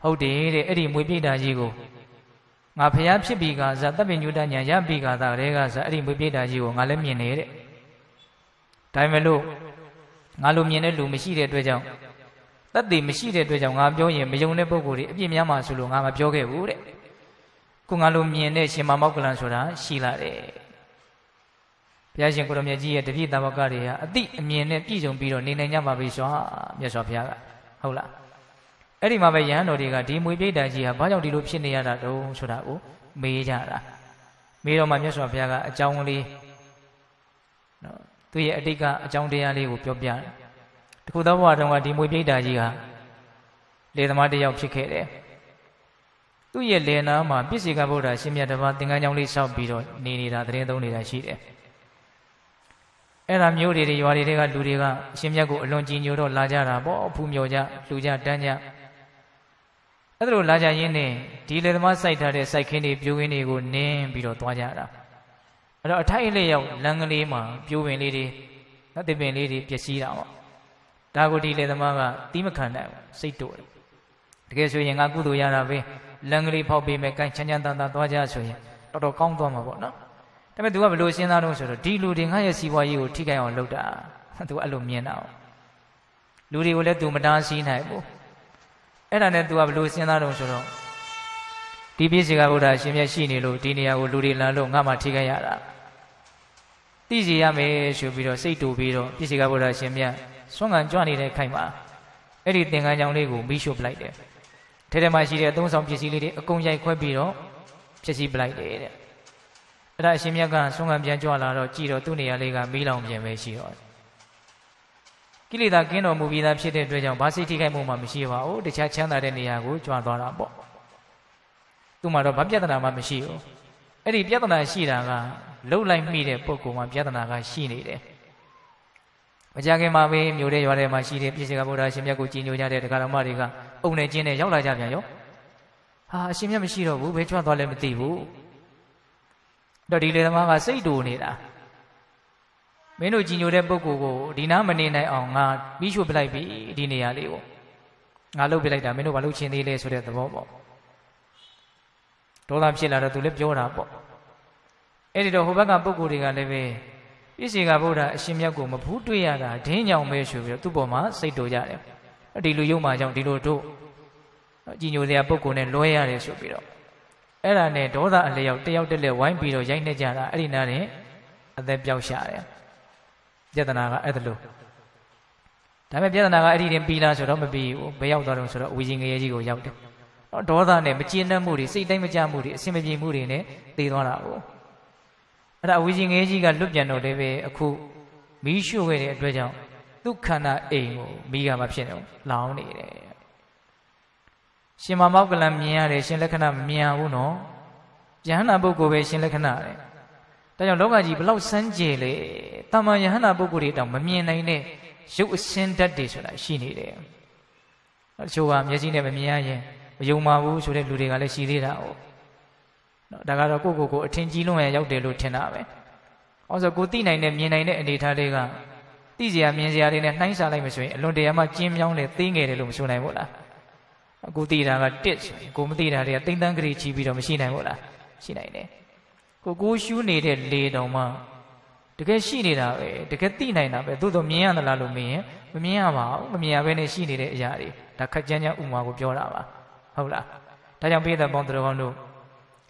ဟုတ်တယ်တဲ့အဲ့ဒီမွေပြိတ္တာကြီးကိုငါဘုရားဖြစ်ပြီးကစားတပ်ပင်ညုတညာရပြီးကသာတဲ့ကစားအဲ့ဒီမွေပြိတ္တာကြီးကိုငါလည်းမြင်နေတဲ့ဒါပေမဲ့လို့ငါလိုမြင်တဲ့လူမရှိတဲ့အတွက်ကြောင့်တတ်သိမရှိတဲ့အတွက်ကြောင့်ငါပြောရင်မယုံတဲ့ပုဂ္ဂိုလ်တွေအပြစ်များမှဆိုလို့ငါမပြောခဲ့ဘူးတဲ့ခုငါလိုမြင်တဲ့ရှင်မမောကလန်ဆိုတာရှိလာတယ်ဘုရားရှင်ကိုရမြတ်ကြီးရဲ့တပည့်တာဝကတွေဟာအတိအမြင်နဲ့ပြည့်စုံပြီးတော့နေနိုင်ကြပါပြီဆိုမြတ်စွာဘုရားကဟုတ်လားအဲ့ဒီမှာပဲယဟန်တော်တွေကဒီမွေပြိတ္တာကြီးဟာဘာကြောင့်ဒီလိုဖြစ်နေရတာတုံးဆိုတာကိုမေးကြတာမေးတော့မှမြတ်စွာဘုရားကအကြောင်းလေးနော်သူရဲ့အတိတ်ကအကြောင်းတရားလေးကိုပြောပြတယ်တခုသောဘဝတုန်းကဒီမွေပြိတ္တာကြီးဟာ လေသမားတစ်ယောက်ဖြစ်ခဲ့တယ်သူ့ရဲ့လေနာမှာပြည့်စေကဗုဒ္ဓရှင်မြတ်တစ်ပါးသင်္ကန်းကျောင်းလေးဆောက်ပြီးတော့နေနေတာသတင်းသုံးနေတာရှိတယ်အဲ့ဒါမျိုးတွေရွာတွေကလူတွေကအရှင်မြတ်ကိုအလွန်ကြည်ညိုတော့လာကြတာပေါ့ဖူးမြော်ကြလူကြတန်းကြအဲ့ဒါလိုလာကြရင်းနဲ့ဒီလေသမားစိုက်ထားတဲ့စိုက်ခင်းတွေပြိုးခင်းတွေကိုနင်းပြီးတော့သွားကြတာအဲ့တော့အထိုက်အလျောက်လမ်းကလေးမှာပြိုးပင်လေးတွေနော်တစ်ပင်လေးတွေပျက်စီးတာပေါ့ဒါကိုဒီလေသမားကတီးမခံနိုင်ဘူးစိတ်တိုးတယ်တကယ်ဆိုရင်ငါကုသိုလ်ရတာပဲလမ်းကလေးဖောက်ပေးမယ်ကိုင်းချမ်းချမ်းသာသာသွားကြဆိုရင်တော်တော်ကောင်းသွားမှာပေါ့နော်ဒါပေမဲ့ तू ကဘယ်လိုစဉ်းစားတော့ဆိုတော့ဒီလူတွေငါရဲ့စီးပွားရေးကိုထိခိုက်အောင်လုပ်တာ तू အဲ့လိုမြင်တာလူတွေကိုလည်း तू မတားဆီးနိုင်ဘူးအဲ့ဒါနဲ့ तू ကဘယ်လိုစဉ်းစားတော့ဆိုတော့ဒီပြည့်စေကဗုဒ္ဓရှင်မြတ်ရှိနေလို့ဒီနေရာကိုလူတွေလာလို့ငါမှထိခိုက်ရတာသိစီရမယ်ဆိုပြီးတော့စိတ်တူပြီးတော့ပြည့်စေကဗုဒ္ဓရှင်မြတ်ဆွမ်းခံကြွနေတဲ့ခိုင်မှာအဲ့ဒီသင်္ကန်းကြောင်လေးကိုမီးရှို့ပလိုက်တယ်ထဲထဲမှာရှိတဲ့အသုံးဆောင်ပစ္စည်းလေးတွေအကုန်ရိုက်ခွဲပြီးတော့ဖြစ်စီပလိုက်တယ်တဲ့အဲ့ဒါအရှင်မြတ်ကဆွမ်းခံပြန်ကြွလာတော့ကြည်တော့သူ့နေရာလေးကမီးလောင်ပြန်ပဲရှိတော့ကိလေသာကင်းတော်မူပြီးသားဖြစ်တဲ့အတွက်ကြောင့်ဘာစိတ်ထိခိုက်မှုမှမရှိပါဘူးတခြားချမ်းသာတဲ့နေရာကိုကြွသွားတာပေါ့သူ့မှာတော့ဘာပြဿနာမှမရှိဘူးအဲ့ဒီပြဿနာရှိတာကလှုပ်လိုက်မိတဲ့ပုဂ္ဂိုလ်မှာပြဿနာကရှိနေတယ်မကြခင်မှာပဲမြို့တဲ့ရွာထဲမှာရှိတဲ့ပြည့်စေကဗုဒ္ဓရှင်မြတ်ကိုကြည်ညိုကြတဲ့တရားတော်မတွေကအုံနဲ့ကျင်းနဲ့ရောက်လာကြပြန်ရောဟာအရှင်မြတ်မရှိတော့ဘူးဘယ်ကြွသွားလဲမသိဘူးတော့ဒီလေသမားကစိတ်တူနေတာမင်းတို့ကြည်ညိုတဲ့ပုဂ္ဂိုလ်ကိုဒီနားမနေနိုင်အောင်ငါပြီးရွှေ့ပလိုက်ပြီဒီနေရာလေးကိုငါလှုပ်ပလိုက်တာမင်းတို့ဘာလို့ချင်းသေးလဲဆိုတဲ့သဘောပေါ့ဒေါသဖြစ်လာတော့သူလည်းပြောတာပေါ့အဲ့ဒီတော့ဟိုဘက်ကပုဂ္ဂိုလ်တွေကလည်းပဲပြည့်စေကဗုဒ္ဓအရှင်မြတ်ကိုမဖူးတွေ့ရတာဒင်းညောင်ပဲဆိုပြီးတော့သူ့ပေါ်မှာစိတ်တူကြတယ်ဒီလိုယုံမှကြောင့်ဒီလိုတို့ကြည်ညိုစရာပုဂ္ဂိုလ်နဲ့လွဲရတယ်ဆိုပြီးတော့အဲ့ဒါနဲ့ဒေါသအလျောက်တယောက်တက်လက်ဝိုင်းပြီးတော့ရိုက်နှက်ကြတာအဲ့ဒီနားနဲ့အသက်ပြောက်ရှာတယ်ပြဿနာကအဲ့ဒါလို့ဒါပေမဲ့ပြဿနာကအဲ့ဒီတင်ပြီးလားဆိုတော့မပြီးဘူးဘယ်ရောက်သွားတော့ဆိုတော့ဝီကြီးငရေကြီးကိုရောက်တယ်ဒေါသနဲ့မကျေနပ်မှုတွေစိတ်တိုင်းမကြမှုတွေအစင်မပြေမှုတွေနဲ့တည်သွားတာကိုအဲ့ဒါဝီကြီးငရေကြီးကလွတ်ပြန်တော့လည်းပဲအခုမီးရှို့ခဲ့တဲ့အတွက်ကြောင့်သူခန္ဓာအိမ်ကိုမီးကမဖြစ်တော့လောင်နေတယ်ရှင်မမောက်ကလံမြင်ရတယ်ရှင်လက္ခဏာမမြင်ဘူးနော်ယဟန္တာပုဂ္ဂိုလ်ပဲရှင်လက္ခဏာတယ်ဒါကြောင့်လောကကြီးဘလောက်စမ်းကြယ်လေတာမန်ယဟန္တာပုဂ္ဂိုလ်တွေတောင်မမြင်နိုင်တဲ့ရုပ်အစင်းဓာတ်တွေဆိုတာရှိနေတယ်အချို့ကမျက်စိနဲ့မမြင်ရရင်မယုံပါဘူးဆိုတဲ့လူတွေကလည်းရှိသေးတာဟုတ်နော်ဒါကတော့ကိုအထင်ကြီးလွန်ရရောက်တယ်လို့ထင်တာပဲ။အော်ဆိုကိုသိနိုင်တဲ့မြင်နိုင်တဲ့အနေအထားတွေကသိစရာမြင်စရာတွေနဲ့နှိုင်းစားလိုက်မှဆိုရင်အလွန်တရာမှကျင်းမြောင်းတယ်သိငယ်တယ်လို့မဆိုနိုင်ဘူးလား။ကိုသိတာကတစ်ဆိုရင်ကိုမသိတာတွေကတိမ့်တန်းကလေးချီပြီးတော့မရှိနိုင်ဘူးလား။ရှိနိုင်တယ်။ကိုရှူးနေတဲ့လေတောင်မှတကယ်ရှိနေတာပဲတကယ်သိနိုင်တာပဲသို့တော့မြင်ရသလားလို့မေးရင်မမြင်ရပါဘူးမမြင်ရဘဲနဲ့ရှိနေတဲ့အရာတွေဒါခက်ကြမ်းကြမ်းဥမာကိုပြောတာပါဟုတ်လား။ဒါကြောင့်ပိဿပေါင်းသူတော်ကောင်းတို့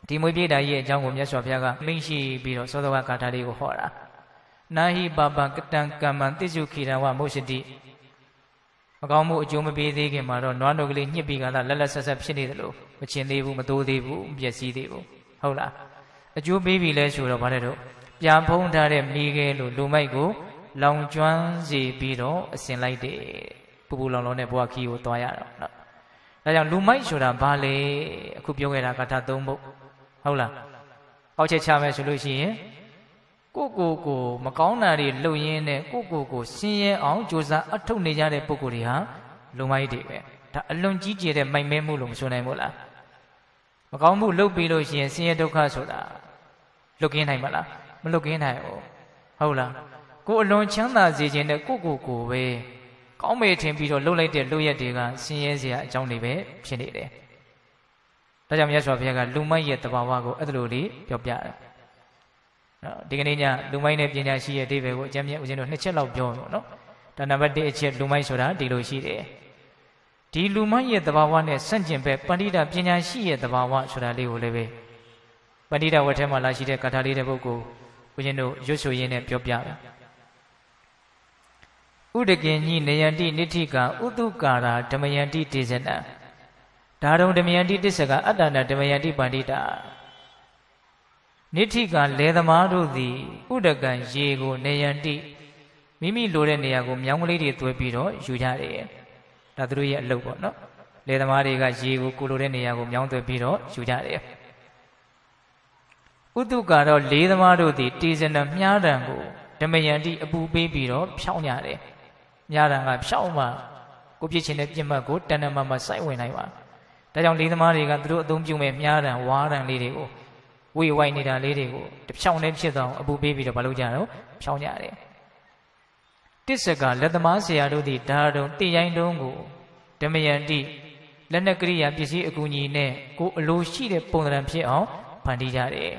ဒီမွေပြည့်တာရဲ့အကြောင်းကိုမြတ်စွာဘုရားကမိန့်ရှိပြီးတော့သောသောကဂါထာလေးကိုဟောတာနာဟိပပကတံကမ္မံတိစုခိရဝမုရှတိမကောင်းမှုအကျိုးမပေးသေးခင်မှာတော့နွားတော်ကလေးညှစ်ပြီးကလာလက်လက်ဆက်ဆက်ဖြစ်နေတယ်လို့မချင်သေးဘူးမတိုးသေးဘူးမပျက်စီးသေးဘူးဟုတ်လားအကျိုးပေးပြီလဲဆိုတော့ဗါတဲ့တော့ပြန်ဖုံးထားတဲ့မိခဲလို့လူမိုက်ကိုလောင်ကျွမ်းစေပြီးတော့အစင်လိုက်တယ်ပူပူလောင်လောင်နဲ့ဘဝခီးကိုသွားရတော့နော်ဒါကြောင့်လူမိုက်ဆိုတာဘာလဲအခုပြောခဲ့တာဂါထာ၃ပုဒ်ဟုတ်လားအောက်ချက်ချမယ်ဆိုလို့ရှိရင်ကိုမကောင်းတာတွေလှုပ်ရင်းနဲ့ကိုဆင်းရဲအောင်ကြိုးစားအထုတ်နေကြတဲ့ပုဂ္ဂိုလ်တွေဟာလူမိုက်တွေပဲဒါအလွန်ကြီးကျယ်တဲ့မိုက်မဲမှုလို့မဆိုနိုင်ဘူးလားမကောင်းမှုလှုပ်ပြီးလို့ရှိရင်ဆင်းရဲဒုက္ခဆိုတာလွတ်ကင်းနိုင်မလားမလွတ်ကင်းနိုင်ဘူးဟုတ်လားကိုအလွန်ချမ်းသာစေခြင်းနဲ့ကိုပဲကောင်းမေထင်ပြီးတော့လှုပ်လိုက်တဲ့လှုပ်ရက်တွေကဆင်းရဲစရာအကြောင်းတွေပဲဖြစ်နေတယ်ဒါကြောင့်မြတ်စွာဘုရားကလူမိုက်ရဲ့တဘာဝကိုအဲ့လိုလေးပြောပြတယ်။ဒီကနေ့ညလူမိုက်နဲ့ပညာရှိရဲ့အဓိပ္ပာယ်ကိုအကျဉ်းမြတ်ဦးဇင်းတို့2ချက်လောက်ပြောတော့နော်။ဒါနံပါတ်1အချက်လူမိုက်ဆိုတာဒီလိုရှိတယ်။ဒီလူမိုက်ရဲ့တဘာဝနဲ့ဆန့်ကျင်ဘက်ပဏိတပညာရှိရဲ့တဘာဝဆိုတာလေးကိုလည်းပဲပဏိတဝတ်ထဲမှာလာရှိတဲ့ဂါထာလေးတဲ့ပုဂ္ဂိုလ်ဦးဇင်းတို့ရွတ်ဆိုရင်းနဲ့ပြောပြတယ်။ဥဒကင်ညိနယန္တိနိဋ္ဌိကဥတုကာရာဓမ္မယန္တိတေဇနံဒါရုံဓမ္မယန္တိတစ္ဆကအတ္တနာဓမ္မယန္တိပန္တိတာနိဋ္ဌိကလေသမားတို့သည်ဥဒကံရေကိုနေယန္တိမိမိလိုတဲ့နေရာကိုမြောင်းကလေးတွေသွဲပြီးတော့ယူကြတယ်ဒါသူတို့ရဲ့အလုပ်ပေါ့နော် လေသမားတွေကရေကိုကိုလိုတဲ့နေရာကိုမြောင်းသွဲပြီးတော့ယူကြတယ်ဥတုကတော့လေးသမားတို့သည်တေဇနမြားတံကိုဓမယန္တိအပူပေးပြီးတော့ဖြောင်းကြတယ်မြားတံကဖြောင်းမှကိုပြစ်ချင်းတဲ့ပြစ်မှတ်ကိုတဏ္ဍမမစိုက်ဝင်နိုင်ပါဒါကြောင့်လေးသမားတွေကသူတို့အသုံးပြုမဲ့မြားတံဝါးတံလေးတွေကိုဝေဝိုက်နေတာလေးတွေကိုတဖြောင်းနဲ့ဖြစ်တော့အပူပေးပြီးတော့မလုပ်ကြတော့ဖြောင်းကြတယ်တစ္ဆကလက်သမားဆရာတို့သည်ဒါတုံတိရိုင်းတုံးကိုဓမယန္တိလက်နက်ကရိယာပစ္စည်းအကူအညီနဲ့ကိုအလိုရှိတဲ့ပုံသဏ္ဍာန်ဖြစ်အောင်ဖန်တီးကြတယ်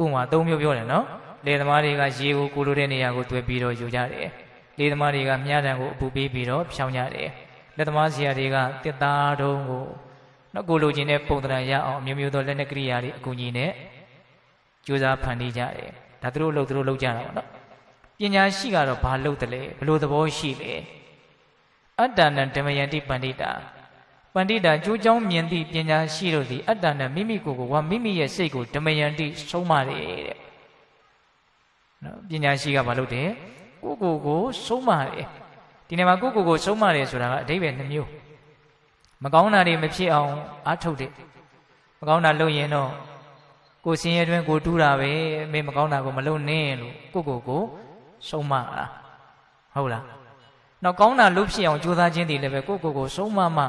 ဥမာ၃မျိုးပြောတယ်နော်လေသမားတွေကရေကိုကိုလိုတဲ့နေရာကိုတွဲပြီးတော့ယူကြတယ်လေသမားတွေကမြားတံကိုအပူပေးပြီးတော့ဖြောင်းကြတယ်လက်သမားဆရာတွေကတစ်သားတုံးကိုနော်ကိုလိုချင်တဲ့ပုံသဏ္ဍာန်ရအောင်အမျိုးမျိုးသောလက်နက်ကရိယာတွေအကူအညီနဲ့ကြိုးစားဖန်တီးကြတယ်ဒါသူတို့လုပ်ကြတာပေါ့နော်ပညာရှိကတော့ဘာလုပ်တယ်လဲဘလို့သဘောရှိလဲအတ္တနံဓမ္မယန္တိပန္တိတာပန္တိတာကျိုးကြောင်းမြင်သည့်ပညာရှိတို့သည်အတ္တနံမိမိကိုယ်ကိုဝါမိမိရဲ့စိတ်ကိုဓမ္မယန္တိဆုံးမတယ်တဲ့နော်ပညာရှိကဘာလုပ်တယ်ကိုယ်ကိုဆုံးမတယ်ဒီနေ့မှာကိုယ်ကိုဆုံးမတယ်ဆိုတာကအဓိပ္ပာယ်နှမျိုးမကောင်းတာတွေမဖြစ်အောင်အားထုတ်တယ်မကောင်းတာလုပ်ရင်တော့ကိုယ်စင်ရဲတွင်ကိုတူးတာပဲမင်းမကောင်းတာကိုမလုပ်နဲ့လို့ကိုဆုံးမလားဟုတ်လားနောက်ကောင်းတာလုပ်ဖြစ်အောင်ကြိုးစားခြင်းဒီလည်းပဲကိုဆုံးမမှ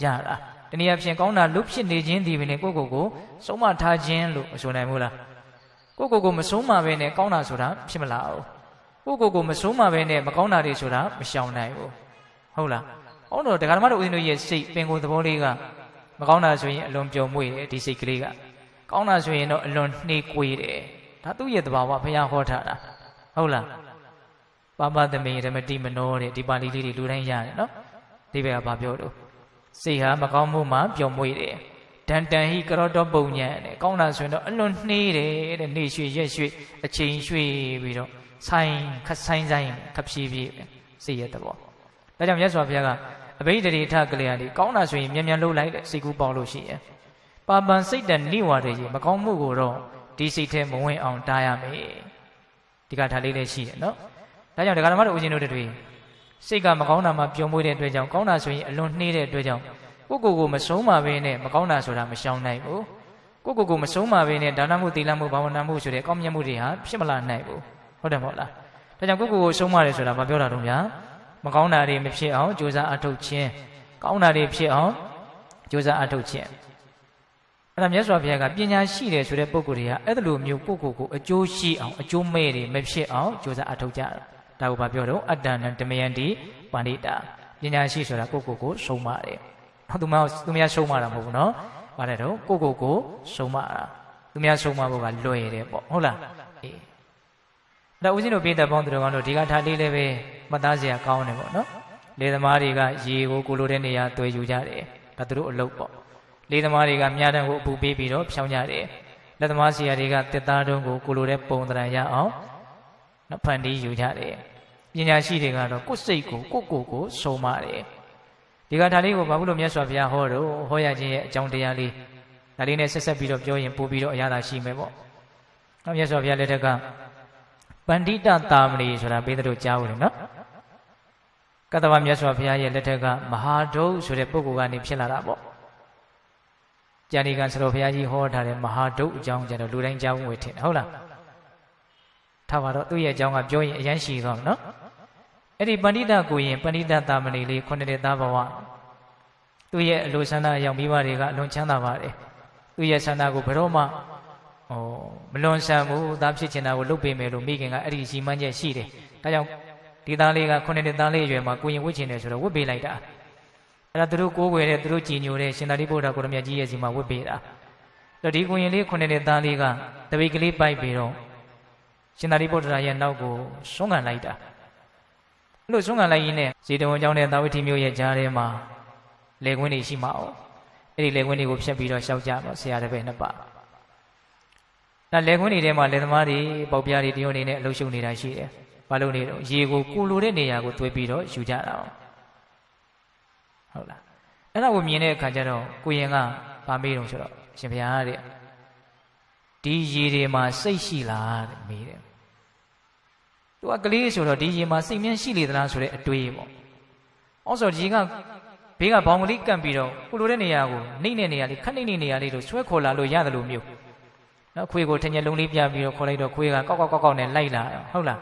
ရတာတနည်းအားဖြင့်ကောင်းတာလုပ်ဖြစ်နေခြင်းဒီပဲနဲ့ကိုဆုံးမထားခြင်းလို့မဆိုနိုင်ဘူးလားကိုမဆုံးမပဲနဲ့ကောင်းတာဆိုတာဖြစ်မလာဘူးကိုမဆုံးမပဲနဲ့မကောင်းတာတွေဆိုတာမရှောင်နိုင်ဘူးဟုတ်လားဟောတော့ဒကာဓမ္မတို့ဦးဇင်းတို့ရဲ့စိတ်ပင်ကိုယ်သဘောလေးကမကောင်းတာဆိုရင်အလွန်ပျော်မွေ့တယ်ဒီစိတ်ကလေးကကောင်းတာဆိုရင်တော့အလွန်နှေးကွေးတယ်ဒါသူ့ရဲ့သဘာဝဘုရားဟောထားတာဟုတ်လားပါပသမေဓမ္မတိမနောတဲ့ဒီပါဠိလေးတွေလူတိုင်းရတယ်နော်ဒီဘက်ကဘာပြောတော့စိတ်ဟာမကောင်းမှုမှပျော်မွေ့တယ်ဒန္တန်ဟိကရောတောပုံညံတဲ့ကောင်းတာဆိုရင်တော့အလွန်နှေးတယ်တဲ့နေရွှေရက်ရွှေအချိန်ရွှေပြီးတော့ဆိုင်ခဆိုင်ခဖြည်းဖြည်းစိတ်ရဲ့သဘောဒါကြောင့်မြတ်စွာဘုရားကအဘိဓိဋ္ဌကလျာလေးကောင်းတာဆိုရင်မြန်လှုပ်လိုက်တဲ့စိတ်ကူးပေါက်လို့ရှိရင်ပါပန်စိတ်တနိဝါဒရေမကောင်းမှုကိုတော့ဒီစိတ်ထဲမဝင်အောင်တားရမယ်ဒီကထားလေးလည်းရှိတယ်နော်ဒါကြောင့်ဒကာဓမ္မတို့ဦးဇင်းတို့တွေစိတ်ကမကောင်းတာမှပျော်မွေ့တဲ့အတွက်ကြောင့်ကောင်းတာဆိုရင်အလွန်နှေးတဲ့အတွက်ကြောင့်ကိုမဆုံးပါဘဲနဲ့မကောင်းတာဆိုတာမရှောင်နိုင်ဘူးကိုမဆုံးပါဘဲနဲ့ဒါနမှုသီလမှုဘာဝနာမှုဆိုတဲ့ကောင်းမြတ်မှုတွေဟာဖြစ်မလာနိုင်ဘူးဟုတ်တယ်မဟုတ်လားဒါကြောင့်ကိုဆုံးမတယ်ဆိုတာမပြောတာတော့များမကောင်းတာတွေမဖြစ်အောင်ကြိုးစားအထောက်ခြင်းကောင်းတာတွေဖြစ်အောင်ကြိုးစားအထောက်ခြင်းအဲ့ဒါမြတ်စွာဘုရားကပညာရှိတယ်ဆိုတဲ့ပုဂ္ဂိုလ်တွေကအဲ့လိုမျိုးကိုအကျိုးရှိအောင်အကျိုးမဲ့တွေမဖြစ်အောင်ကြိုးစားအထောက်ကြတာဒါကိုဘာပြောတော့အတ္တနံဓမ္မယန္တိပန္တိတာပညာရှိဆိုတာကိုဆုံးမတယ်ဟုတ်သူများဆုံးမတာမဟုတ်ဘူးနော်ဗါတဲ့တော့ကိုဆုံးမတာသူများဆုံးမဖို့ကလွယ်တယ်ပေါ့ဟုတ်လားအေးဒါဦးဇင်းတို့ပြည်သက်ပေါင်းသူတော်ကောင်းတို့ဒီကထားလေးလည်းပဲမှတ်သားစရာကောင်းတယ်ပေါ့နော်လေသမားတွေကရေကိုလိုတဲ့နေရာတွေ့ယူကြတယ်ဒါသူတို့အလုပ်ပေါ့လေသမားတွေကမြားတံကိုအပူပေးပြီးတော့ဖြောင်းကြတယ်လက်သမားဆရာတွေကတစ်သားတုံးကိုလိုတဲ့ပုံသဏ္ဍာန်ရအောင်ဖန်တီးယူကြတယ်ပညာရှိတွေကတော့ကိုယ်စိတ်ကိုဆုံးမတယ်ဒီကထားလေးကိုဘာလို့မြတ်စွာဘုရားဟောတော့ဟောရခြင်းရဲ့အကြောင်းတရားလေးဒါလေးနဲ့ဆက်ပြီးတော့ပြောရင်ပို့ပြီးတော့အရသာရှိမယ်ပေါ့နောက်မြတ်စွာဘုရားလက်ထက်ကပန္တိတသာမဏေဆိုတာပေးတဲ့ကြားဦးတယ်နော်ကတ္တဗမြတ်စွာဘုရားရဲ့လက်ထက်ကမဟာဒုဆိုတဲ့ပုဂ္ဂိုလ်ကနေဖြစ်လာတာပေါ့ကျန်ဒီကံဆရာဘုရားကြီးဟောထားတဲ့မဟာဒုအကြောင်းကျတော့လူတိုင်းကြားဝင်ထင်တယ်ဟုတ်လားထားပါတော့သူ့ရဲ့အကြောင်းကပြောရင်အရန်ရှိသွားမယ်နော်အဲ့ဒီပန္တိတကိုရင်ပန္တိတသာမဏေလေးခုနှစ်သားဘဝသူ့ရဲ့အလိုဆန္ဒအရောက်မိဘတွေကအလွန်ချမ်းသာပါတယ်သူ့ရဲ့ဆန္ဒကိုဘယ်တော့မှမလွန်ဆန်ဘူးသားဖြစ်ချင်တာကိုလုပ်ပေးမယ်လို့မိခင်ကအဲ့ဒီရှိမှန်းချက်ရှိတယ်ဒါကြောင့်ဒီသားလေးကခုနှစ်သားလေးအရွယ်မှာကိုရင်ဝတ်ချင်တယ်ဆိုတော့ဝတ်ပေးလိုက်တာအဲ့ဒါသူတို့ကိုးကွယ်တဲ့သူတို့ကြည်ညိုတဲ့ရှင်သာရိပုတ္တရာကိုရမြတ်ကြီးရဲ့စီမှာဝတ်ပေးတာအဲ့ဒီကိုရင်လေးခုနှစ်သားလေးကတပိတ်ကလေးပိုက်ပြီးတော့ရှင်သာရိပုတ္တရာရဲ့နောက်ကိုဆုံးခံလိုက်တာအဲ့လိုဆုံးခံလိုက်ရင်းနဲ့ဇေတဝန်ကျောင်းတဲ့သာဝတိမျိုးရဲ့ကြားထဲမှာလေကွင်းတွေရှိမှာ哦အဲ့ဒီလေကွင်းတွေကိုဖြတ်ပြီးတော့ရှောက်ကြတော့ဆရာတပည့်နှစ်ပါးဒါလေခွင်းတွေထဲမှာလေသမားတွေပေါက်ပြားတွေတရုံနေနဲ့အလုပ်ရှုပ်နေတာရှိတယ်။ဘာလို့နေတော့ရေကိုလိုတဲ့နေရာကိုသွေးပြီးတော့ယူကြတာ။ဟုတ်လား။အဲ့ဒါကိုမြင်တဲ့အခါကျတော့ကိုရင်ကဗာမေးတော့ဆိုတော့ရှင်ဘုရားတဲ့ဒီရေတွေမှာစိတ်ရှိလားတဲ့မေးတယ်။သူကကလေးဆိုတော့ဒီရေမှာစိတ်မြင့်ရှိလေသလားဆိုတဲ့အတွေးပေါ့။အော်ဆိုဒီက ဘေးကဘောင်ကလေးကန့်ပြီးတော့ကိုလိုတဲ့နေရာကိုနှိမ့်တဲ့နေရာလေးခက်နှိမ့်တဲ့နေရာလေးတို့ဆွဲခေါ်လာလို့ရတယ်လို့မျိုးနော်ခွေးကိုထင်ရလုံးလေးပြပြီးတော့ခေါ်လိုက်တော့ခွေးကကောက်ကောက်နဲ့လိုက်လာဟုတ်လာ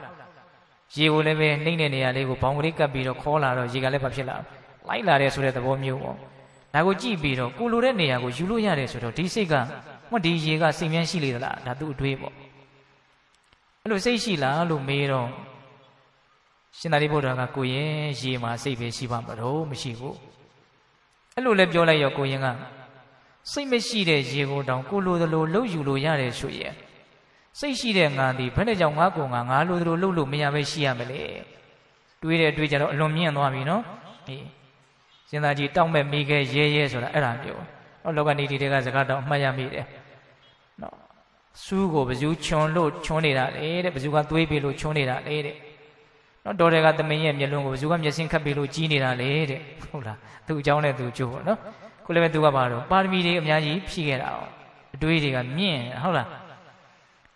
းရေကိုလည်းပဲနှိမ့်တဲ့နေရာလေးကိုဘောင်ကလေးကပ်ပြီးတော့ခေါ်လာတော့ရေကလည်းဘာဖြစ်လာလိုက်လာတယ်ဆိုတဲ့သဘောမျိုးပေါ့ဒါကိုကြည့်ပြီးတော့ကိုလိုတဲ့နေရာကိုယူလို့ရတယ်ဆိုတော့ဒီစိတ်ကဒီရေကစိတ်မြန်းရှိလေသလားဒါသူ့အတွေးပေါ့အဲ့လိုစိတ်ရှိလားလို့မေးတော့ရှင်သာရိပုတ္တရာကကိုရင်ရေမှာစိတ်ပဲရှိပါမလို့မရှိဘူးအဲ့လိုလည်းပြောလိုက်ရောကိုရင်ကစိတ်မရှိတဲ့ရေကိုတောင်ကိုလိုသလိုလှုပ်ယူလို့ရတယ်ဆိုရင်စိတ်ရှိတဲ့ငါသည်ဘယ်နဲ့ကြောင့်ငါကိုငါလိုသလိုလှုပ်လို့မရပဲရှိရမလဲတွေးတဲ့ကြတော့အလွန်မြင့်သွားပြီနော်အေးရှင်သာကြီးတောက်မဲ့မိခဲ့ရဲဆိုတာအဲ့ဒါမျိုးလောကနီတီတွေကစကားတောင်အမှတ်ရမိတယ်နော်စူးကိုဘဇူးချွန်လို့ချွန်နေတာလေတဲ့ဘဇူးကသွေးပြီးလို့ချွန်နေတာလေတဲ့နော်တော်တွေကသမင်းရဲ့မျက်လုံးကိုဘဇူးကမျက်စင်းခတ်ပြီးလို့ကြီးနေတာလေတဲ့ဟုတ်လားသူ့အကြောင်းနဲ့သူကြိုးပေါ့နော်ခုလည်းပဲသူကပါတော့ပါရမီတွေအများကြီးဖြည့်ခဲ့တာ哦အတွေးတွေကမြင့်ဟုတ်လာ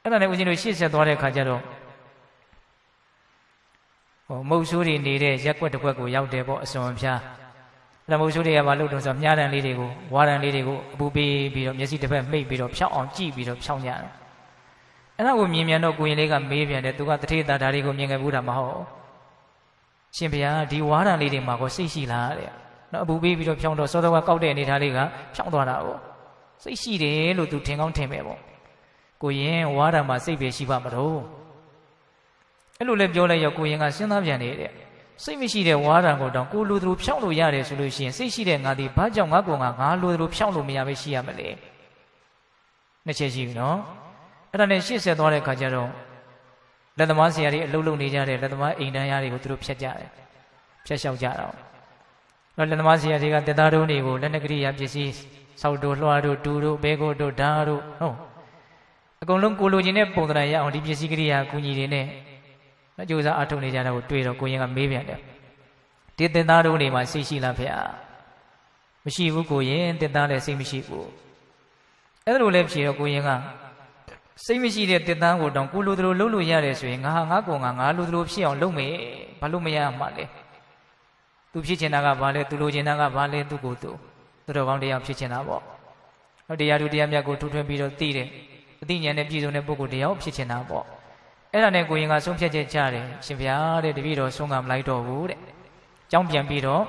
းအဲ့ဒါနဲ့ဦးဇင်းတို့ရှေ့ဆက်သွားတဲ့ခါကျတော့မုတ်ဆိုးတွေနေတဲ့ရက်ွက်တစ်ခွက်ကိုရောက်တယ်ပေါ့အစွန်ဖျားအဲ့ဒါမုတ်ဆိုးတွေကဘာလို့တုံးဆိုမြားတန်လေးတွေကိုဝါတန်လေးတွေကိုအပူပေးပြီးတော့မျက်စိတစ်ဖက်မှိတ်ပြီးတော့ဖြောက်အောင်ကြည့်ပြီးတော့ဖြောင်းကြတယ်အဲ့ဒါကိုမြင်မြန်တော့ကိုရင်လေးကမေးပြန်တယ်သူကတထေတာဓာတ်တွေကိုမြင်ခဲ့ဘူးတာမဟုတ်ရှင်ဘုရားဒီဝါတန်လေးတွေမှာကိုစိတ်ရှိလားတဲ့နော်အပူပေးပြီးတော့ဖြောင်းတော့စောစောကကောက်တဲ့အနေထားလေးကဖြောင်းသွားတာပေါ့စိတ်ရှိတယ်လို့သူထင်ကောင်းထင်ပဲပေါ့ကိုရင်ဝါဒမှာစိတ်ပဲရှိပါမလို့အဲ့လိုလည်းပြောလိုက်ရောကိုရင်ကစဉ်းစားပြန်နေတဲ့စိတ်မရှိတဲ့ဝါဒကိုတောင်ကိုလိုသလိုဖြောင်းလို့ရတယ်ဆိုလို့ရှိရင်စိတ်ရှိတဲ့ငါဒီဘာကြောင့်ငါကောင်ကငါလိုသလိုဖြောင်းလို့မရပဲရှိရမလဲနှစ်ချက်ရှိပြီနော်အဲ့ဒါနဲ့ရှေ့ဆက်သွားတဲ့ခါကျတော့လက်သမားဆရာတွေအလုပ်လုပ်နေကြတဲ့လက်သမားအိမ်တန်းရားတွေကိုသူတို့ဖြတ်ကြတယ်ဖြတ်လျှောက်ကြတော့လက်သမားဆရာတွေကတက်သားတုံးတွေကိုလက်နက်ကရိယာပစ္စည်းစောက်တို့လွှားတို့တူတို့ဘဲကိုတို့ဓာတ်တို့ဟုတ်အကုန်လုံးကိုလိုချင်တဲ့ပုံသဏ္ဍာန်ရအောင်ဒီပစ္စည်းကရိယာကူညီတွေနဲ့ကြိုးစားအထောက်နေကြတာကိုတွေ့တော့ကိုရင်ကမေးပြန်တယ်ဒီတင်သားတို့နေမှာစိတ်ရှိလားဖေ။မရှိဘူးကိုရင်တင်သားလည်းစိတ်မရှိဘူးအဲ့လိုလည်းဖြေတော့ကိုရင်ကစိတ်မရှိတဲ့တင်သားကိုတောင်ကိုလိုသလိုလုပ်လို့ရတယ်ဆိုရင်ငါကောင်ကငါလိုသလိုဖြစ်အောင်လုပ်မယ်ဘာလို့မရမှာလဲသူဖြစ်ချင်တာကဘာလဲသူလိုချင်တာကဘာလဲသူကိုသူတော်ကောင်းတရားဖြစ်ချင်တာပေါ့ဟောတရားသူတရားမြတ်ကိုထူထွန်းပြီးတော့သိတယ်အသိဉာဏ်နဲ့ပြည့်စုံတဲ့ပုဂ္ဂိုလ်တရားဖြစ်ချင်တာပေါ့အဲ့ဒါနဲ့ကိုရင်ကဆုံးဖြတ်ချက်ချတယ်ရှင်ဗျာတဲ့တပည့်တော်ဆုံးကမလိုက်တော့ဘူးတဲ့ကြောင်းပြန်ပြီးတော့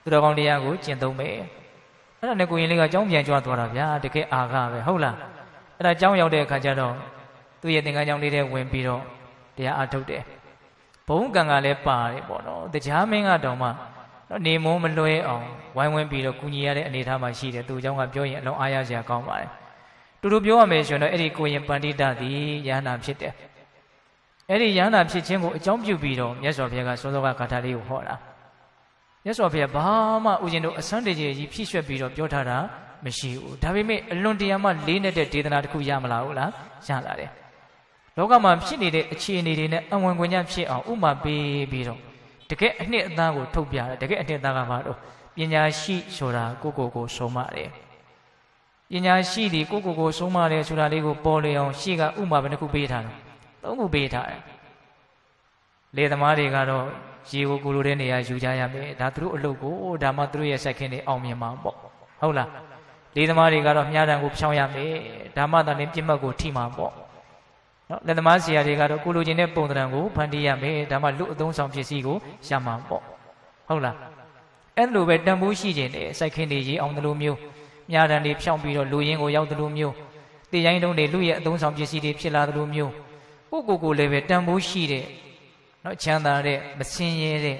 သူတော်ကောင်းတရားကိုကျင့်သုံးမယ်အဲ့ဒါနဲ့ကိုရင်လေးကကြောင်းပြန်ကြွားသွားတာဗျာတကယ်အာဃပဲဟုတ်လားအဲ့ဒါကြောင်းရောက်တဲ့အခါကျတော့သူ့ရဲ့သင်္ကန်းကြောင်းလေးထဲဝင်ပြီးတော့တရားအားထုတ်တယ်ဘုံကံကလည်းပါတယ်ပေါ့နော်တရားမင်းကတောင်မှနေမိုးမလွဲအောင်ဝိုင်းဝန်းပြီးတော့ကုညီရတဲ့အနေအထားမှာရှိတယ်သူ့အကြောင်းကပြောရင်အလုံးအားရစရာကောင်းပါတယ်တူတူပြောရမယ်ဆိုရင်တော့အဲ့ဒီကိုရင်ပန္တိတသည်ယန္တာဖြစ်တယ်အဲ့ဒီယန္တာဖြစ်ခြင်းကိုအကြောင်းပြုပြီးတော့မြတ်စွာဘုရားကစောစောကဂါထာလေးကိုဟောတာမြတ်စွာဘုရားဘာမှဦးဇင်းတို့အစမ်းတကြီးကြီးဖြည့်ရွှက်ပြီးတော့ပြောထားတာမရှိဘူးဒါပေမဲ့အလွန်တရာမှလေးနေတဲ့ဒေသနာတစ်ခုရမလားဟုတ်လားရလာတယ်လောကမှာဖြစ်နေတဲ့အခြေအနေတွေနဲ့အဝင်ခွင့်ကြဖြစ်အောင်ဥမာပေးပြီးတော့တကယ်အနှစ်အသားကိုထုတ်ပြတယ်တကယ်အနှစ်အသားကဘာလို့ပညာရှိဆိုတာကိုဆုံးမတယ်ပညာရှိသည်ကိုဆုံးမတယ်ဆိုတာလေးကိုပေါ်လေအောင်ရှေ့ကဥမာဘယ်နှခုပေးထားတယ်သုံးခုပေးထားတယ်လေသမားတွေကတော့ရေကိုလိုတဲ့နေရာယူကြရမယ်ဒါသူတို့အလုပ်ကိုဒါမှသူတို့ရဲ့စိုက်ခင်းတွေအောင်မြင်မှာပေါ့ဟုတ်လားလေသမားတွေကတော့မြားတံကိုဖြောင်းရမယ်ဒါမှသာလည်းပြစ်မှတ်ကိုထိမှာပေါ့နော်လက်သမားဆရာတွေကတော့ကိုလိုချင်တဲ့ပုံသဏ္ဍာန်ကိုဖန်တီးရမယ်ဒါမှလူအသုံးဆောင်ပစ္စည်းကိုရမှာပေါ့ဟုတ်လားအဲ့လိုပဲတန်ဖိုးရှိခြင်းနဲ့စိုက်ခင်းတွေရေအောင်တယ်လို့မျိုးမြားတံတွေဖြောင်းပြီးတော့လူရင်းကိုရောက်တယ်လို့မျိုးတေရိုင်းတုံးတွေလူရဲ့အသုံးဆောင်ပစ္စည်းတွေဖြစ်လာတယ်လို့မျိုးကိုလည်းပဲတန်ဖိုးရှိတဲ့နော်ချမ်းသာတဲ့မစင်ရဲတဲ့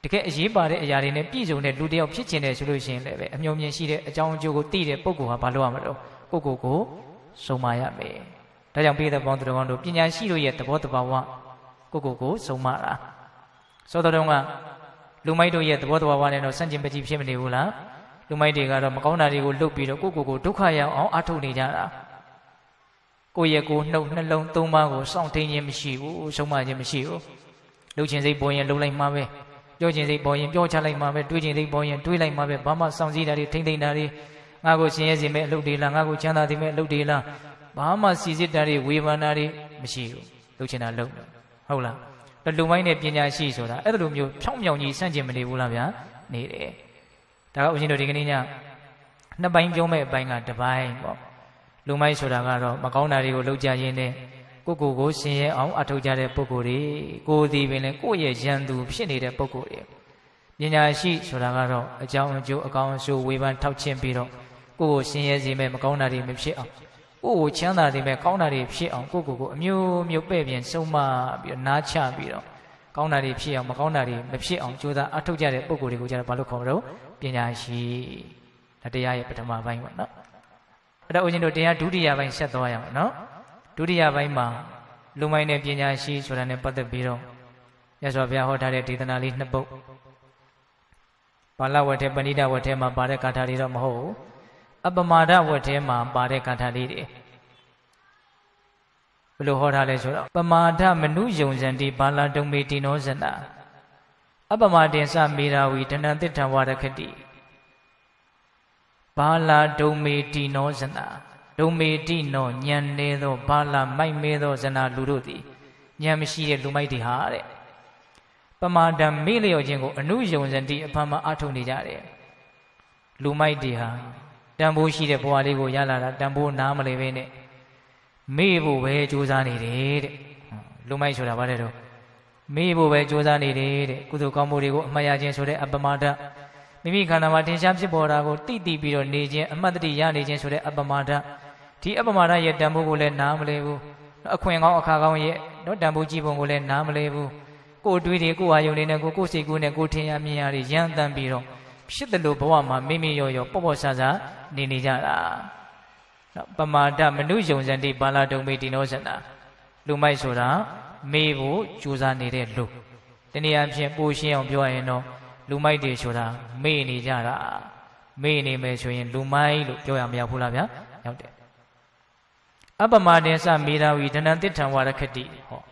တကယ်အရေးပါတဲ့အရာတွေနဲ့ပြည့်စုံတဲ့လူတစ်ယောက်ဖြစ်ခြင်းတယ်ဆိုလို့ရှိရင်လည်းပဲအမျှော်မြင်ရှိတဲ့အကြောင်းအကျိုးကိုသိတဲ့ပုဂ္ဂိုလ်ဟာဘာလို့ရမလို့ကိုဆုံးမရမယ်ဒါကြောင့်ပိဋကပေါင်းသူတော်ကောင်းတို့ပညာရှိတို့ရဲ့သဘောတဘာဝကိုဆုံးမတာသောတော်တုံးကလူမိုက်တို့ရဲ့သဘောတဘာဝနဲ့တော့စန့်ကျင်ပကြီးဖြစ်မနေဘူးလားလူမိုက်တွေကတော့မကောင်းတာတွေကိုလုပ်ပြီးတော့ကိုဒုက္ခရောက်အောင်အထုတ်နေကြတာကိုယ့်ရဲ့နှုတ်နှလုံးသုံးပါးကိုစောင့်ထိန်ခြင်းမရှိဘူးဆုံးမခြင်းမရှိဘူးလှုပ်ခြင်းစိတ်ပေါ်ရင်လှုပ်လိုက်မှာပဲပြောခြင်းစိတ်ပေါ်ရင်ပြောချလိုက်မှာပဲတွေးခြင်းစိတ်ပေါ်ရင်တွေးလိုက်မှာပဲဘာမှစောင့်စည်းတာတွေထိမ့်သိမ့်တာတွေငါကိုရှင်ရဲစေမဲ့အလုပ်တွေလားငါကိုချမ်းသာစေမဲ့အလုပ်တွေလားဘာမှစီစစ်တာတွေဝေဖန်တာတွေမရှိဘူးလှုပ်ချင်တာလှုပ်ဟုတ်လားလူမိုင်းနဲ့ပညာရှိဆိုတာအဲ့လိုမျိုးဖြောင်းမြောင်ကြီးစန့်ကျင်မနေဘူးလားဗျာနေတယ် ဒါကဦးဇင်းတို့ဒီကနေ့ညနှစ်ပိုင်းပြောမဲ့အပိုင်းကတစ်ပိုင်းပေါ့လူမိုက်ဆိုတာကတော့မကောင်းတာတွေကိုလုပ်ကြရင်းနဲ့ကိုဆင်းရဲအောင်အထောက်ကြတဲ့ပုဂ္ဂိုလ်တွေကိုယ်ဒီပင်လည်းကိုယ့်ရဲ့ရန်သူဖြစ်နေတဲ့ပုဂ္ဂိုလ်တွေပညာရှိဆိုတာကတော့အကြောင်းအကျိုးအကောင်းအဆိုးဝေဖန်ထောက်ချင်းပြီးတော့ကိုယ်ဆင်းရဲစေမဲ့မကောင်းတာတွေမဖြစ်အောင်ကိုယ်ချမ်းသာစေမဲ့ကောင်းတာတွေဖြစ်အောင်ကိုအမျိုးပဲ့ပြင်ဆုံးမပြီးတော့နားချပြီးတော့ကောင်းတာတွေဖြစ်အောင်မကောင်းတာတွေမဖြစ်အောင်ကြိုးစားအထောက်ကြတဲ့ပုဂ္ဂိုလ်တွေကိုကျတော့ဘာလို့ခေါ်မလို့ပညာရှိဒါတရားရဲ့ပထမပိုင်းပေါ့နော်အဲ့တော့ဦးဇင်းတို့တရားဒုတိယပိုင်းဆက်သွားရအောင်နော်ဒုတိယပိုင်းမှာလူမိုင်းနဲ့ပညာရှိဆိုတာနဲ့ပတ်သက်ပြီးတော့ရသော်ဘုရားဟောထားတဲ့ဒေသနာလေးနှစ်ပုဒ်ပါဠိဝတ်ထဲပဏိဒဝတ်ထဲမှာပါတဲ့ဂါထာတွေတော့မဟုတ်ဘူးအပမာဒဝတ်ထဲမှာပါတဲ့ဂါထာလေးတွေဘယ်လိုဟောထားလဲဆိုတော့ပမာဒမနုယုံဇန္တိဘာလာတုံမေတိနောဇနာအပမာတင်စမေရာဝီဒဏ္ဍတိထံဝရခတိဘာလာဒုံမေတိနောဇနာဒုံမေတိနောဉာဏ်နေသောဘာလာမိုက်မဲသောဇနာလူတို့သည်ဉာဏ်မရှိတဲ့လူမိုက်တွေဟာတဲ့ပမာဒမေ့လျော့ခြင်းကိုအနုယုံဇန္တိအဖမ်းမှာအထုတ်နေကြတယ်လူမိုက်တွေဟာတန်ဖိုးရှိတဲ့ဘဝလေးကိုရလာတာတန်ဖိုးနားမလဲပဲနဲ့မေ့ဖို့ပဲကြိုးစားနေတယ်တဲ့လူမိုက်ဆိုတာဘာလဲတော့မေ့ဖို့ပဲကြိုးစားနေတယ်တဲ့ကုသိုလ်ကောင်းမှုတွေကိုအမှတ်ရခြင်းဆိုတဲ့အပမာဒမိမိခန္ဓာမှာထင်ရှားဖြစ်ပေါ်တာကိုတိပြီးတော့နေခြင်းအမှတ်တရရနေခြင်းဆိုတဲ့အပမာဒဒီအပမာဒရဲ့တန်ဖိုးကိုလည်းနားမလဲဘူးအခွင့်ကောင်းအခါကောင်းရဲ့တော့တန်ဖိုးကြည့်ပုံကိုလည်းနားမလဲဘူးကိုယ်တွေးတွေကိုယ်အာယုန်တွေနဲ့ကိုယ်စိတ်ကူးနဲ့ကိုယ်ထင်ရမြင်ရတွေရမ်းတမ်းပြီးတော့ဖြစ်တယ်လို့ဘဝမှာမိမိရောပေါ့ဆာနေကြတာပမာဒမနုယုံဇန္တိဘာလာတုံမေတိနောဇနာလူမိုက်ဆိုတာမေးဖို့ကြိုးစားနေတဲ့လူတနည်းအားဖြင့်ပိုရှင်းအောင်ပြောရရင်တော့လူမိုက်တွေဆိုတာမေ့နေကြတာမေ့နေမယ်ဆိုရင်လူမိုက်လို့ပြောရမရဘူးလားဗျာရောက်တယ်အပမာတင်စမေရာဝီဒဏ္ဍတိထံဝရခတိဟော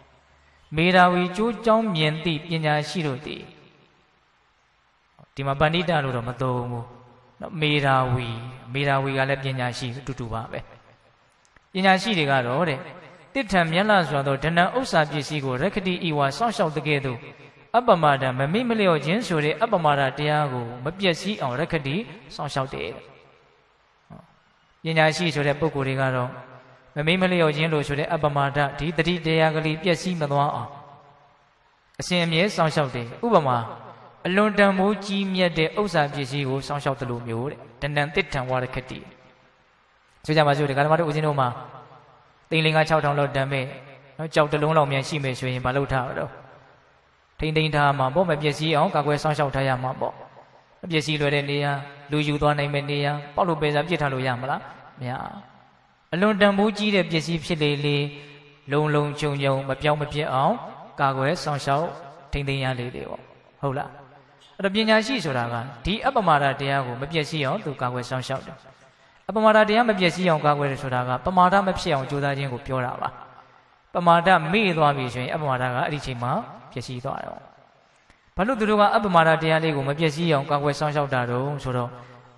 မေရာဝီကျိုးကြောင်းမြင်သည့်ပညာရှိတို့သည်ဒီမှာပဏိတလို့တော့မသုံးဘူးနော်မေရာဝီကလည်းပညာရှိအတူတူပါပဲပညာရှိတွေကတော့တဲ့တိထံမြတ်လာဆိုသောဒဏ္ဍဥစ္စာပစ္စည်းကိုရခတိဤဝါစောင့်ရှောက်တဲ့ကဲ့သို့အပမာဒမမိမလျော့ခြင်းဆိုတဲ့အပမာဒတရားကိုမပြည့်စည်အောင်ရခတိစောင့်ရှောက်တယ်ပညာရှိဆိုတဲ့ပုဂ္ဂိုလ်တွေကတော့မမိမလျော့ခြင်းလို့ဆိုတဲ့အပမာဒဒီတတိတရားကလေးပြည့်စည်မသွားအောင်အစဉ်အမြဲစောင့်ရှောက်တယ်ဥပမာအလွန်တန်ဖိုးကြီးမြတ်တဲ့ဥစ္စာပစ္စည်းကိုစောင့်ရှောက်တယ်လို့မျိုးတဲ့ဒဏ္ဍတိထံဝရခတိဆိုကြပါစို့ဒီကဓမ္မတို့ဦးဇင်းတို့မှာသိန်း6000လောက်တန်မဲ့နော်ကြောက်တလုံးလောက်မြန်ရှိမယ်ဆိုရင်မလုပ်ထားတော့ထိန်းထားမှာပေါ့မပျက်စီးအောင်ကာကွယ်စောင့်ရှောက်ထားရမှာပေါ့မပျက်စီးလွယ်တဲ့နေရာလူယူသွားနိုင်မဲ့နေရာပေါက်လို့ပဲစားပြစ်ထားလို့ရမလားမရအလွန်တန်ဖိုးကြီးတဲ့ပစ္စည်းဖြစ်လေလုံခြုံမပြောင်းမပြတ်အောင်ကာကွယ်စောင့်ရှောက်ထိန်းရလေတယ်ပေါ့ဟုတ်လားအဲ့တော့ပညာရှိဆိုတာကဒီအပမာဒတရားကိုမပျက်စီးအောင်သူကာကွယ်စောင့်ရှောက်တယ်အပမာဒတရားမပျက်စီးအောင်ကာကွယ်တယ်ဆိုတာကပမာဒမဖြစ်အောင်ကြိုးစားခြင်းကိုပြောတာပါပမာဒမေ့သွားပြီဆိုရင်အပမာဒကအဲ့ဒီချိန်မှာပျက်စီးသွားတယ်ဘာလို့သူတို့ကအပမာဒတရားလေးကိုမပျက်စီးအောင်ကာကွယ်စောင့်ရှောက်တာတော့ဆိုတော့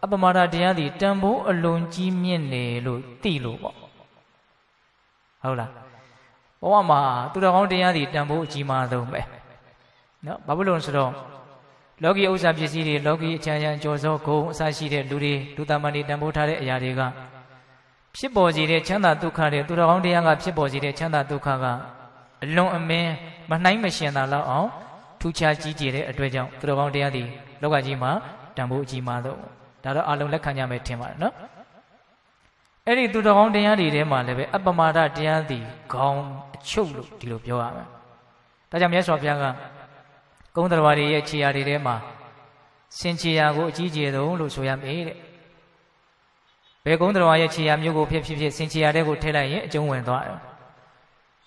အပမာဒတရားသည်တန်ဖိုးအလွန်ကြီးမြင့်နေလို့သိလို့ပေါ့ဟုတ်လားဘဝမှာသူတော်ကောင်းတရားသည်တန်ဖိုးအကြီးမားဆုံးပဲနော်ဘာဖြစ်လို့ဆိုတော့လောကီဥစ္စာပစ္စည်းတွေလောကီအချမ်းကြော်စောဂုံအစရှိတဲ့လူသားမန်တွေတန်ဖိုးထားတဲ့အရာတွေကဖြစ်ပေါ်စေတဲ့ချမ်းသာဒုက္ခတွေသူတော်ကောင်းတရားကဖြစ်ပေါ်စေတဲ့ချမ်းသာဒုက္ခကအလွန်အမင်းမနှိုင်းမရှင်သာလောက်အောင်ထူးခြားကြီးကျယ်တဲ့အတွက်ကြောင့်သူတော်ကောင်းတရားသည်လောကကြီးမှာတန်ဖိုးအကြီးမားဆုံးဒါတော့အလုံးလက်ခံကြမယ်ထင်ပါတယ်နော်အဲ့ဒီသူတော်ကောင်းတရားတွေထဲမှာလည်းပဲအပမာဒတရားသည်ခေါင်းအချုပ်လို့ဒီလိုပြောရမယ်ဒါကြောင့်မြတ်စွာဘုရားကကုန်းတော်တွေရဲ့ခြေရာတွေထဲမှာစင်ခြေရာကိုအကြီးကျယ်ဆုံးလို့ဆိုရမယ်တဲ့ဘယ်ကုန်းတော်ရဲ့ခြေရာမျိုးကိုဖြစ်စင်ခြေရာတဲ့ကိုထည့်လိုက်ရင်အကျုံးဝင်သွားတယ်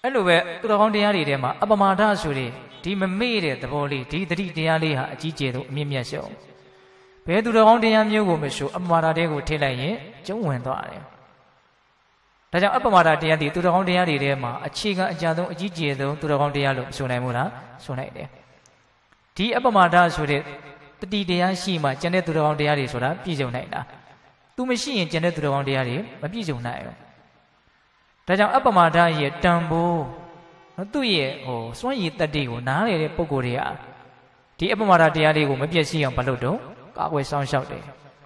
အဲ့လိုပဲသူတော်ကောင်းတရားတွေထဲမှာအပမာဒဆိုတဲ့ဒီမမေ့တဲ့သဘောလေးဒီတတိတရားလေးဟာအကြီးကျယ်ဆုံးအမြင့်မြတ်ဆုံးဘယ်သူတော်ကောင်းတရားမျိုးကိုမဆိုအပမာဒတဲ့ကိုထည့်လိုက်ရင်ကျုံးဝင်သွားတယ်ဒါကြောင့်အပမာဒတရားဒီသူတော်ကောင်းတရားတွေထဲမှာအခြေခံအကြဆုံးအကြီးကျယ်ဆုံးသူတော်ကောင်းတရားလို့ဆိုနိုင်မို့လားဆိုနိုင်တယ်ဒီအပမာဒဆိုတဲ့တတိတရားရှိမှကျန်တဲ့သူတော်ကောင်းတရားတွေဆိုတာပြည့်စုံနိုင်တာသူမရှိရင်ကျန်တဲ့သူတော်ကောင်းတရားတွေမပြည့်စုံနိုင်ဘူးဒါကြောင့်အပမာဒရဲ့တန်ဖိုးသူ့ရဲ့စွမ်းရည်တတ္တိကိုနားလေတဲ့ပုဂ္ဂိုလ်တွေကဒီအပမာဒတရားလေးကိုမပြည့်စည်အောင်မလုပ်တော့ ကာကွယ်ဆောင်ရှောက်တယ်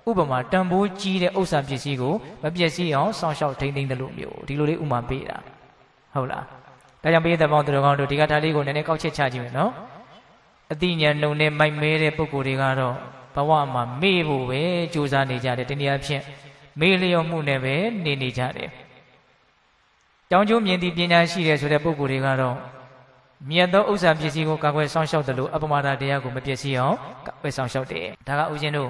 ဥပမာတန်ဖိုးကြီးတဲ့ဥစ္စာပစ္စည်းကိုမပျက်စီးအောင်ဆောင်ရှောက်ထိန်းသိမ်းတယ်လို့မျိုးဒီလိုလေးဥမာပေးတာဟုတ်လားဒါကြောင့်ပေးတဲ့ပေါင်းသူတော်ကောင်းတို့ဒီကထာလေးကိုနည်းနည်းကောက်ချက်ချကြည့်မယ်နော်အတိညာနှုံနဲ့မိုက်မဲတဲ့ပုဂ္ဂိုလ်တွေကတော့ဘဝမှာမေ့ဖို့ပဲကြိုးစားနေကြတယ်တနည်းအားဖြင့်မေ့လျော့မှုနဲ့ပဲနေကြတယ်ကြောင်းကျိုးမြင်သည့်ပညာရှိတယ်ဆိုတဲ့ပုဂ္ဂိုလ်တွေကတော့မြတ်သောဥစ္စာပစ္စည်းကိုကာကွယ်ဆောင်ရှောက်တယ်လို့အပမဒတရားကိုမပျက်စီးအောင်ကာကွယ်ဆောင်ရှောက်တယ်ဒါကဥရှင်တို့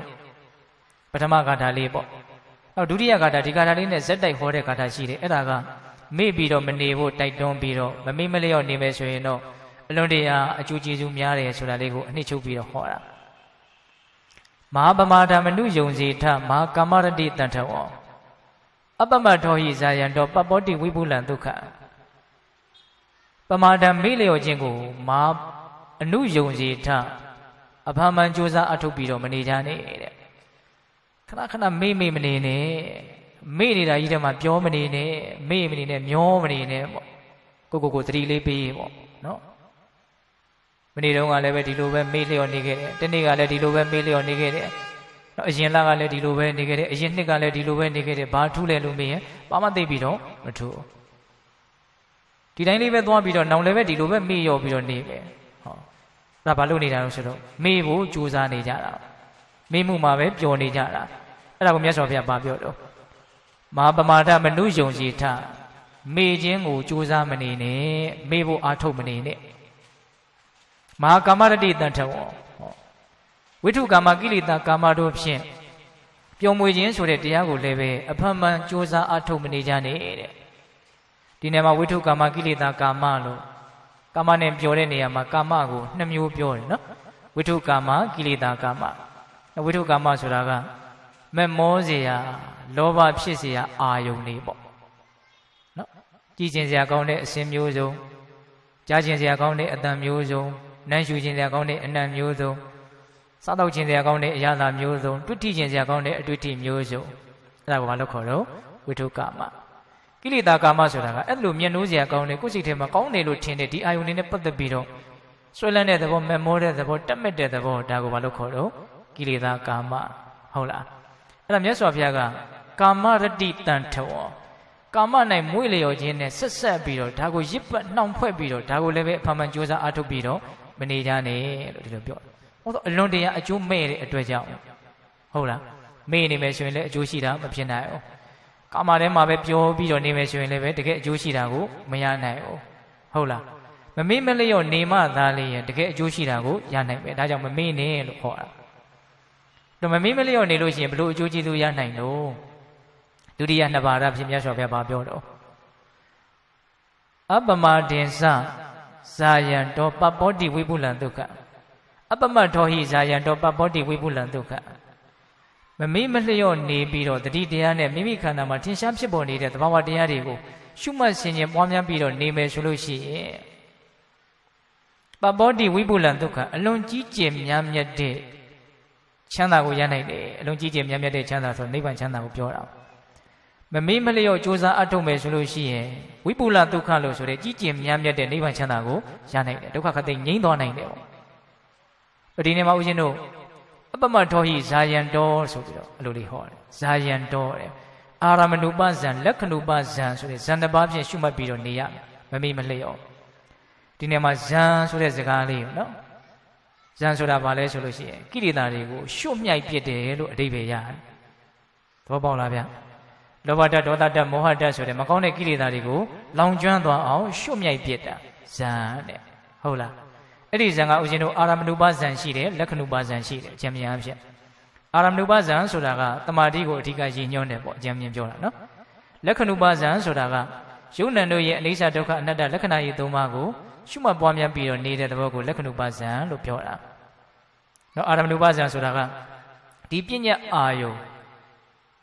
ပထမဂါထာလေးပေါ့နောက်ဒုတိယဂါထာဒီဂါထာလေးနဲ့ဇက်တိုက်ဟောတဲ့ဂါထာရှိတယ်အဲ့ဒါကမေ့ပြီးတော့မနေဖို့တိုက်တွန်းပြီးတော့မမေ့မလျော့နေမယ်ဆိုရင်တော့အလွန်တရာအကျိုးကျေးဇူးများတယ်ဆိုတာလေးကိုအနှစ်ချုပ်ပြီးတော့ဟောတာမဟာပမာဒမနုယုံစီထမဟာကမ္မရတိတန်ထဝောအပမထောဟိဇာယံတောပပောတိဝိပုလံဒုက္ခပမာဒမေ့လျော့ခြင်းကိုမဟာအနုယုံစီထအဖာမှန်ကြိုးစားအထုတ်ပြီးတော့မနေကြနဲ့တဲ့ခဏခဏမေ့မနေနဲ့မေ့နေတာကြီးတည်းမှာပြောမနေနဲ့မေ့မနေနဲ့မျောမနေနဲ့ပေါ့ကိုသတိလေးပေးပေါ့နော်မနေ့တုန်းကလည်းပဲဒီလိုပဲမေ့လျော့နေခဲ့တယ်တနေ့ကလည်းဒီလိုပဲမေ့လျော့နေခဲ့တယ်နော်အရင်လကလည်းဒီလိုပဲနေခဲ့တယ်အရင်နှစ်ကလည်းဒီလိုပဲနေခဲ့တယ်ဘာထူးလဲလို့မေးရင်ဘာမှသိပြီးတော့မထူးဒီတိုင်းလေးပဲသွားပြီးတော့နောင်လည်းပဲဒီလိုပဲမေ့လျော့ပြီးတော့နေပဲဟောဒါဘာလို့နေတာလို့ဆိုတော့မေ့ဖို့ကြိုးစားနေကြတာမေ့မှုမှာပဲပျော်နေကြတာအဲ့ဒါကိုမြတ်စွာဘုရားဘာပြောတော့မဟာပမာဒမနုယုံစီထမေ့ခြင်းကိုကြိုးစားမနေနဲ့မေ့ဖို့အားထုတ်မနေနဲ့မဟာကာမရတိတန်ထဝောဝိထုကာမကိလေသာကာမတို့ဖြင့်ပျော်မွေခြင်းဆိုတဲ့တရားကိုလည်းပဲအဖန်မှန်ကြိုးစားအားထုတ်မနေကြနဲ့တဲ့ဒီနေရာမှာဝိထုကာမကိလေသာကာမလို့ကာမနဲ့ပြောတဲ့နေရာမှာကာမကိုနှစ်မျိုးပြောတယ်နော်ဝိထုကာမကိလေသာကာမဝိထုကာမဆိုတာကမမောเสียလောဘဖြစ်เสียအာယုန်တွေပေါ့နော်ကြည်ကျင်เสียကောင်းတဲ့အစင်မျိုးစုံကြားကျင်เสียကောင်းတဲ့အတန်မျိုးစုံနမ်းရှူကျင်เสียကောင်းတဲ့အနံ့မျိုးစုံစားတော့ကျင်เสียကောင်းတဲ့အရာသာမျိုးစုံတွေ့ထိကျင်เสียကောင်းတဲ့အတွေ့အထိမျိုးစုံအဲ့ဒါကိုဘာလို့ခေါ်တော့ဝိထုကာမကိလေသာကာမဆိုတာကအဲ့လိုမျက်နှိုးเสียကောင်းတဲ့ကိုယ်စိတ်ထဲမှာကောင်းတယ်လို့ထင်တဲ့ဒီအာယုန်တွေနဲ့ပတ်သက်ပြီးတော့ဆွဲလန်းတဲ့သဘောမမောတဲ့သဘောတက်မဲ့တဲ့သဘောဒါကိုဘာလို့ခေါ်တော့ကိလေသာကာမဟုတ်လားအဲ့ဒါမြတ်စွာဘုရားကကာမရတိတန်ထဝောကာမ၌မွေ့လျော်ခြင်းနဲ့ဆက်ဆက်ပြီးတော့ဒါကိုရစ်ပတ်နှောင်ဖွဲ့ပြီးတော့ဒါကိုလည်းပဲအဖန်မှန်ကြိုးစားအားထုတ်ပြီးတော့မနေကြနဲ့လို့ဒီလိုပြောတယ်။ဟောတော့အလွန်တရာအကျိုးမဲ့တဲ့အတွက်ကြောင့်ဟုတ်လားမေ့နေမယ်ဆိုရင်လည်းအကျိုးရှိတာမဖြစ်နိုင်ဘူး။ကာမထဲမှာပဲပြောပြီးတော့နေမယ်ဆိုရင်လည်းပဲတကယ်အကျိုးရှိတာကိုမရနိုင်ဘူး။ဟုတ်လားမမေ့မလျော့နေမှသာလေရင်တကယ်အကျိုးရှိတာကိုရနိုင်ပဲ။ဒါကြောင့်မမေ့နဲ့လို့ခေါ်တာ။တော့မမေ့မလျော့နေလို့ရှိရင်ဘလို့အကျိုးကျေးဇူးရနိုင်လို့ဒုတိယနှစ်ပါးရဖြစ်မြတ်စွာဘုရားပြောတော့အပမဒင်္စဇာယံတောပပောတိဝိပုလံဒုက္ခအပမထောဟိဇာယံတောပပောတိဝိပုလံဒုက္ခမမေ့မလျော့နေပြီးတော့တတိတရားနဲ့မိမိခန္ဓာမှာထင်ရှားဖြစ်ပေါ်နေတဲ့သဘာဝတရားတွေကိုရှုမှတ်ဆင်ခြင်ပွားများပြီးတော့နေမယ်ဆိုလို့ရှိရင်ပပောတိဝိပုလံဒုက္ခအလွန်ကြီးကျယ်များမြတ်တဲ့ချမ်းသာကိုရနိုင်တယ်အလွန်ကြီးကျယ်များမြတ်တဲ့ချမ်းသာဆိုနိဗ္ဗာန်ချမ်းသာကိုပြောတာမမေ့မလျော့ကြိုးစားအထုတ်မယ်ဆိုလို့ရှိရင်ဝိပုလဒုက္ခလို့ဆိုတဲ့ကြီးကျယ်များမြတ်တဲ့နိဗ္ဗာန်ချမ်းသာကိုရနိုင်တယ်ဒုက္ခခတ်သိငြိမ်းသွားနိုင်တယ်ပေါ့ဒီနေ့မှာဦးဇင်းတို့အပမထောဟိဇာယံတောဆိုပြီးတော့အလိုလေးဟောတယ်ဇာယံတောတဲ့အာရမဏုပဇံလက္ခဏုပဇံဆိုတဲ့ဇန်တစ်ပါးဖြင့်ရှုမှတ်ပြီးတော့နေရမယ်မမေ့မလျော့ဒီနေ့မှာဇံဆိုတဲ့စကားလေးနော်ဇံဆိုတာဘာလဲဆိုလို့ရှိရင်ကိလေသာတွေကိုရှုမြိုက်ပြစ်တယ်လို့အဓိပ္ပာယ်ရတယ်သဘောပေါက်လားဗျလောဘဓာတ်ဒေါသဓာတ်မောဟဓာတ်ဆိုတဲ့မကောင်းတဲ့ကိလေသာတွေကိုလောင်ကျွမ်းသွားအောင်ရှုမြိုက်ပြစ်တာဇံတဲ့ဟုတ်လားအဲ့ဒီဇံကဥရှင်တို့အာရမဏုပဇံရှိတယ်လက္ခဏုပဇံရှိတယ်အကျဉ်းများဖြင့်အာရမဏုပဇံဆိုတာကတမာတိကိုအဓိကရည်ညွှန်းတယ်ပေါ့အကျဉ်းမြင်ပြောတာနော်လက္ခဏုပဇံဆိုတာကယုံနံတို့ရဲ့အနိစ္စဒုက္ခအနတ္တလက္ခဏာရေးသုံးပါးကိုရှုမှတ်ပွားများပြီးတော့နေတဲ့သဘောကိုလက္ခဏုပဇံလို့ပြောတာနော်အာရမဏုပဇံဆိုတာကဒီပညာအာယုံ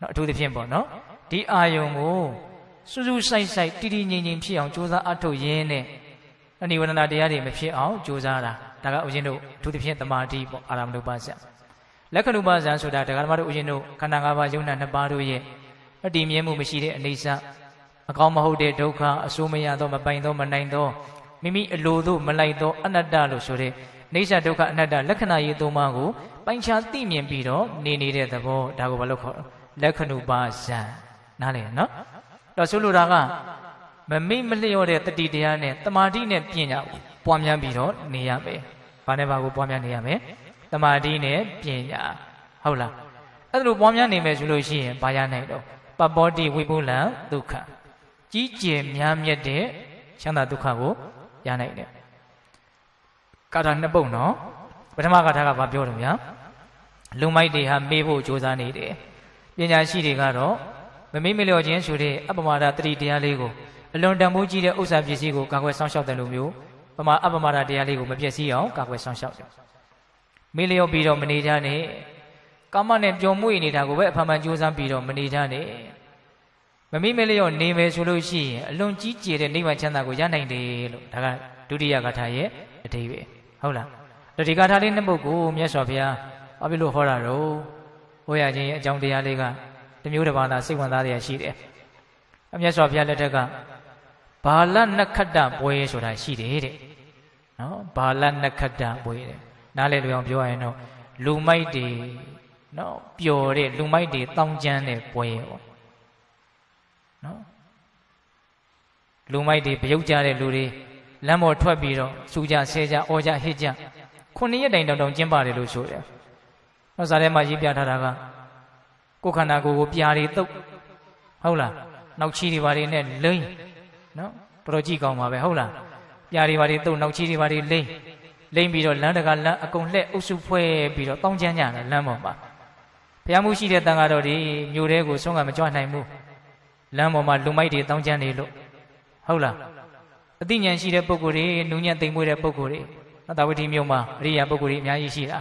နော်အထူးသဖြင့်ပေါ့နော်ဒီအာယုံကိုစူးစူးဆိုင်ဆိုင်တည်တည်ငြိမ်ငြိမ်ဖြစ်အောင်ကြိုးစားအထုတ်ရင်းနဲ့အနိဝရဏတရားတွေမဖြစ်အောင်ကြိုးစားတာဒါကဦးဇင်းတို့အထူးသဖြင့်တမာတိပေါ့အာရမဏုပဇံလက္ခဏုပဇံဆိုတာဒကာဓမ္မတို့ဦးဇင်းတို့ခန္ဓာ၅ပါးယုံနာနှစ်ပါးတို့ရဲ့အတည်မြဲမှုမရှိတဲ့အနေစာအကောင်းမဟုတ်တဲ့ဒုက္ခအဆိုးမရသောမပိုင်သောမနိုင်သောမိမိအလိုသို့မလိုက်သောအနတ္တလို့ဆိုတဲ့ နေဆဒုက္ခအနတ္တလက္ခဏာရေးသုံးပါးကိုပိုင်ခြားသိမြင်ပြီးတော့နေတဲ့သဘောဒါကိုဘာလို့ခေါ်လက္ခဏုပါဇံနားလည်နော်တော့ဆိုလိုတာကမမိတ်မလျော့တဲ့တတိတရားနဲ့တမာတိနဲ့ပညာကိုပွားများပြီးတော့နေရမယ်ဘာနဲ့ဘာကိုပွားများနေရမယ်တမာတိနဲ့ပညာဟုတ်လားအဲ့လိုပွားများနေမယ်ဆိုလို့ရှိရင်ဘာရနိုင်တော့ပပ္ပောတိဝိပုလံဒုက္ခကြီးကျယ်များမြတ်တဲ့ချမ်းသာဒုက္ခကိုရနိုင်တယ်ကာထာနှစ်ပုဒ်နော်ပထမကာထာကဘာပြောတယ်ဗျာလူမိုက်တွေဟာမေးဖို့ကြိုးစားနေတယ်ပညာရှိတွေကတော့မမေ့မလျော့ခြင်းဆိုတဲ့အပမာဒတတိတရားလေးကိုအလွန်တန်ဖိုးကြီးတဲ့ဥစ္စာပစ္စည်းကိုကာကွယ်ဆောင်ရှောက်တယ်လို့မျိုးအပမာဒတရားလေးကိုမပြည့်စည်အောင်ကာကွယ်ဆောင်ရှောက်တယ်မေ့လျော့ပြီးတော့မနေကြနဲ့ကာမနဲ့ပျော်မွေ့နေတာကိုပဲအဖန်ဖန်ကြိုးစားပြီးတော့မနေကြနဲ့မမေ့မလျော့နေမယ်ဆိုလို့ရှိရင်အလွန်ကြီးကျယ်တဲ့နိဗ္ဗာန်ချမ်းသာကိုရနိုင်တယ်လို့ဒါကဒုတိယကာထာရဲ့အဓိပ္ပာယ်ဟုတ်လားဒီကာထာလေးနှစ်ပုဒ်ကိုမြတ်စွာဘုရားဘာဖြစ်လို့ဟောတာတော့ဟောရခြင်းအကြောင်းတရားလေးကတမျိုးတစ်ပါးသာစိတ်ဝင်စားရရှိတယ်မြတ်စွာဘုရားလက်ထက်ကဘာလနက္ခတ္တပွဲဆိုတာရှိတယ်တဲ့နော်ဘာလနက္ခတ္တပွဲတဲ့နားလည်လို့အောင်ပြောရရင်တော့လူမိုက်တွေနော်ပျော်တဲ့လူမိုက်တွေတောင်းကျမ်းတဲ့ပွဲပေါ့နော်လူမိုက်တွေဗရုပ်ကြတဲ့လူတွေလမ်းပေါ်ထွက်ပြီးတော့စူကြဆဲကြအော်ကြဟစ်ကြ9ရက်တိုင်တောင်ကျင်းပါတယ်လို့ဆိုတယ်။နောက်စားထဲမှာရေးပြထားတာကကိုယ်ခန္ဓာကိုယ်ကိုပြာတွေတုပ်ဟုတ်လားနောက်ချီတွေဘာတွေနဲ့လိမ့်နော်တော်တော်ကြည့်ကောင်းပါပဲဟုတ်လားပြာတွေဘာတွေတုပ်နောက်ချီတွေဘာတွေလိမ့်ပြီးတော့လမ်းတကာလမ်းအကုန်လှဲ့အုပ်စုဖွဲ့ပြီးတော့တောင်းကျမ်းကြတယ်လမ်းပေါ်မှာဘုရားမှုရှိတဲ့တန်ဃာတော်တွေမြို့ထဲကိုဆုံးကမကြွနိုင်ဘူးလမ်းပေါ်မှာလူမိုက်တွေတောင်းကျမ်းနေလို့ဟုတ်လားအသိဉာဏ်ရှိတဲ့ပုဂ္ဂိုလ်တွေနူးညံ့သိမ်မွေ့တဲ့ပုဂ္ဂိုလ်တွေသာဝတိမြို့မှာအရိယာပုဂ္ဂိုလ်တွေအများကြီးရှိတာ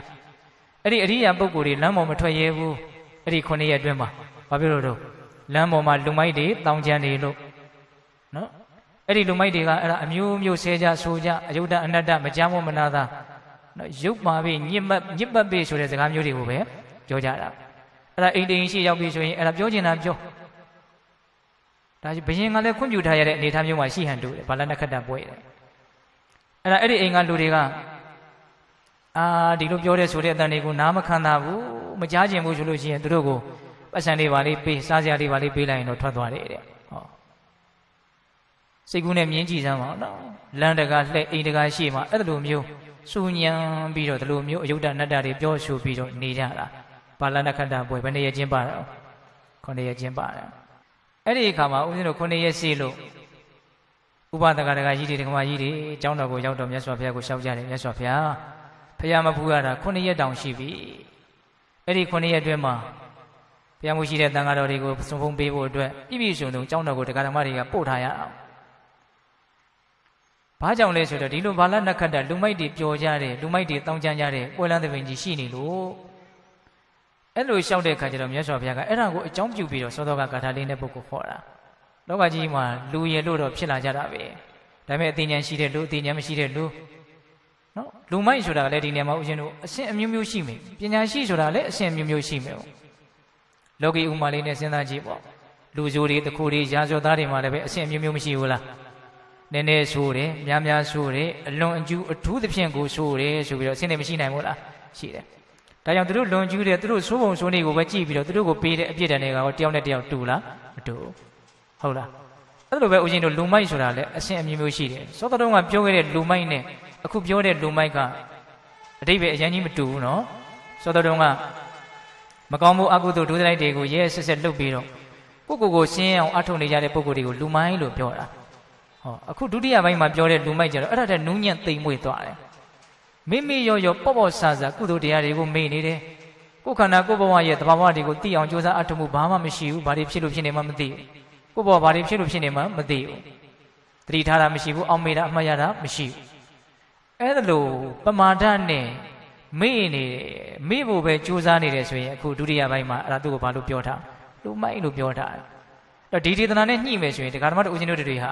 အဲ့ဒီအရိယာပုဂ္ဂိုလ်တွေလမ်းပေါ်မထွက်ရဲဘူးအဲ့ဒီ9ရက်အတွင်းမှာဘာဖြစ်လို့တော့လမ်းပေါ်မှာလူမိုက်တွေတောင်းကျမ်းနေလို့နော်အဲ့ဒီလူမိုက်တွေကအဲ့ဒါအမျိုးမျိုးဆဲကြဆိုကြအယုဒ္ဓအနတ္တမကြမ်းမမနာသာနော်ရုပ်ပါပြီညစ်ပတ်ပြီဆိုတဲ့စကားမျိုးတွေကိုပဲပြောကြတာအဲ့ဒါအိမ်တိန်ရှိရောက်ပြီဆိုရင်အဲ့ဒါပြောချင်တာပြောဒါဘယင်ကလည်းခွင့်ပြုထားရတဲ့အနေအထားမျိုးမှာရှိဟန်တူတယ်ဘာလနက္ခတ္တပွဲတယ်အဲ့ဒီအိမ်ကလူတွေကဒီလိုပြောတဲ့ဆိုတဲ့အတန်တွေကိုနားမခံတာဘူးမကြားကျင်ဘူးဆိုလို့ရှိရင်သူတို့ကိုပတ်စံလေးပါလေးပေးစားစရာလေးပါလေးပေးလိုက်ရင်တော့ထွက်သွားတယ်တဲ့ဟောစိတ်ကူးနဲ့မြင်းကြည့်စမ်းပါနော်လမ်းတကာလှဲ့အိမ်တကာရှိမှအဲ့လိုမျိုးစူညံပြီးတော့ဒီလိုမျိုးအယုဒ္ဓနတ္တတွေပြောဆိုပြီးတော့နေကြတာဘာလနက္ခတ္တပွဲဘယ်နှစ်ရက်ကျင်းပါတော့9ရက်ကျင်းပါတယ်အဲ့ဒီအခါမှာဦးဇင်းတို့9ရက်ရှိလို့ဥပဒကဒကကြီးတွေဒကမကြီးတွေအကြောင်းတော်ကိုရောက်တော့မြတ်စွာဘုရားကိုရှောက်ကြတယ်မြတ်စွာဘုရားဖရာမဖူးရတာ9ရက်တောင်ရှိပြီအဲ့ဒီ9ရက်အတွင်းမှာဘုရားမှုရှိတဲ့တန်ဃာတော်တွေကိုစုံဖုံးပေးဖို့အတွက်ပြည့်ပြည့်စုံစုံအကြောင်းတော်ကိုဒကာဓမ္မတွေကပို့ထားရအောင်ဘာကြောင့်လဲဆိုတော့ဒီလိုဘာလနက္ခတ္တလူမိုက်တွေပျော်ကြတယ်လူမိုက်တွေတောင်းကျမ်းကြတယ်ပွဲလန်းသဘင်ကြီးရှိနေလို့အဲ့လိုရှောက်တဲ့အခါကျတော့မြတ်စွာဘုရားကအဲ့ဒါကိုအကြောင်းပြုပြီးတော့သောတော်ကဂါထာလေးနဲ့ပုဂ္ဂိုလ်ခေါ်တာလောကကြီးမှာလူရည်လို့တော့ဖြစ်လာကြတာပဲဒါပေမဲ့အသိဉာဏ်ရှိတဲ့လူအသိဉာဏ်မရှိတဲ့လူနော်လူမိုက်ဆိုတာလည်းဒီနေရာမှာဦးဇင်းတို့အဆင့်အမျိုးမျိုးရှိမယ်ပညာရှိဆိုတာလည်းအဆင့်အမျိုးမျိုးရှိမယ်လောကီဥမာလေးနဲ့စဉ်းစားကြည့်ပေါ့လူဆိုးတွေတခုတွေရာဇဝသားတွေမှာလည်းပဲအဆင့်အမျိုးမျိုးမရှိဘူးလားနည်းနည်းဆိုးတယ်များများဆိုးတယ်အလွန်အကျူးအထူးသဖြင့်ကိုဆိုးတယ်ဆိုပြီးတော့အဆင့်တွေမရှိနိုင်ဘူးလားရှိတယ်ဒါကြောင့်သူတို့လွန်ကျူးတယ်သူတို့ဆိုးပုံဆိုးနေကိုပဲကြည့်ပြီးတော့သူတို့ကိုပေးတဲ့အပြစ်ဒဏ်တွေကတယောက်နဲ့တယောက်တူလားမတူဟုတ်လားအဲ့လိုပဲဦးဇင်းတို့လူမိုက်ဆိုတာလည်းအဆင့်အမျိုးမျိုးရှိတယ်စောတော်ကပြောခဲ့တဲ့လူမိုက်နဲ့အခုပြောတဲ့လူမိုက်ကအတိတ်ပဲအရင်ကြီးမတူဘူးနော်စောတော်ကမကောင်းမှုအကုသိုလ်ဒုစရိုက်တွေကိုရဲဆက်ဆက်လုပ်ပြီးတော့ကိုရှင်းအောင်အထုတ်နေကြတဲ့ပုံကိုယ်တွေကိုလူမိုက်လို့ပြောတာဟောအခုဒုတိယပိုင်းမှာပြောတဲ့လူမိုက်ကြတော့အဲ့ဒါတည်းနူးညံ့သိမ်မွေ့သွားတယ်မိမိရောပေါ့ဆာဆာကုသိုလ်တရားတွေကိုမေ့နေတယ်ကိုယ်ခန္ဓာကိုယ်ဘဝရဲ့သဘာဝတွေကိုသိအောင်ကြိုးစားအထုတ်မှုဘာမှမရှိဘူးဘာတွေဖြစ်လို့ဖြစ်နေမှမသိဘူးကိုယ်ဘဝဘာတွေဖြစ်လို့ဖြစ်နေမှမသိဘူးသတိထားတာမရှိဘူးအောင်မေ့တာအမှတ်ရတာမရှိဘူးအဲ့ဒါလို့ပမာဒနဲ့မေ့နေမေ့ဖို့ပဲကြိုးစားနေတယ်ဆိုရင်အခုဒုတိယပိုင်းမှာအဲ့ဒါသူ့ကိုဘာလို့ပြောထားလူမိုက်လို့ပြောထားတယ်အဲ့ဒီဒေသနာနဲ့ညှိမယ်ဆိုရင်တရားဓမ္မတို့ဦးဇင်းတို့တွေဟာ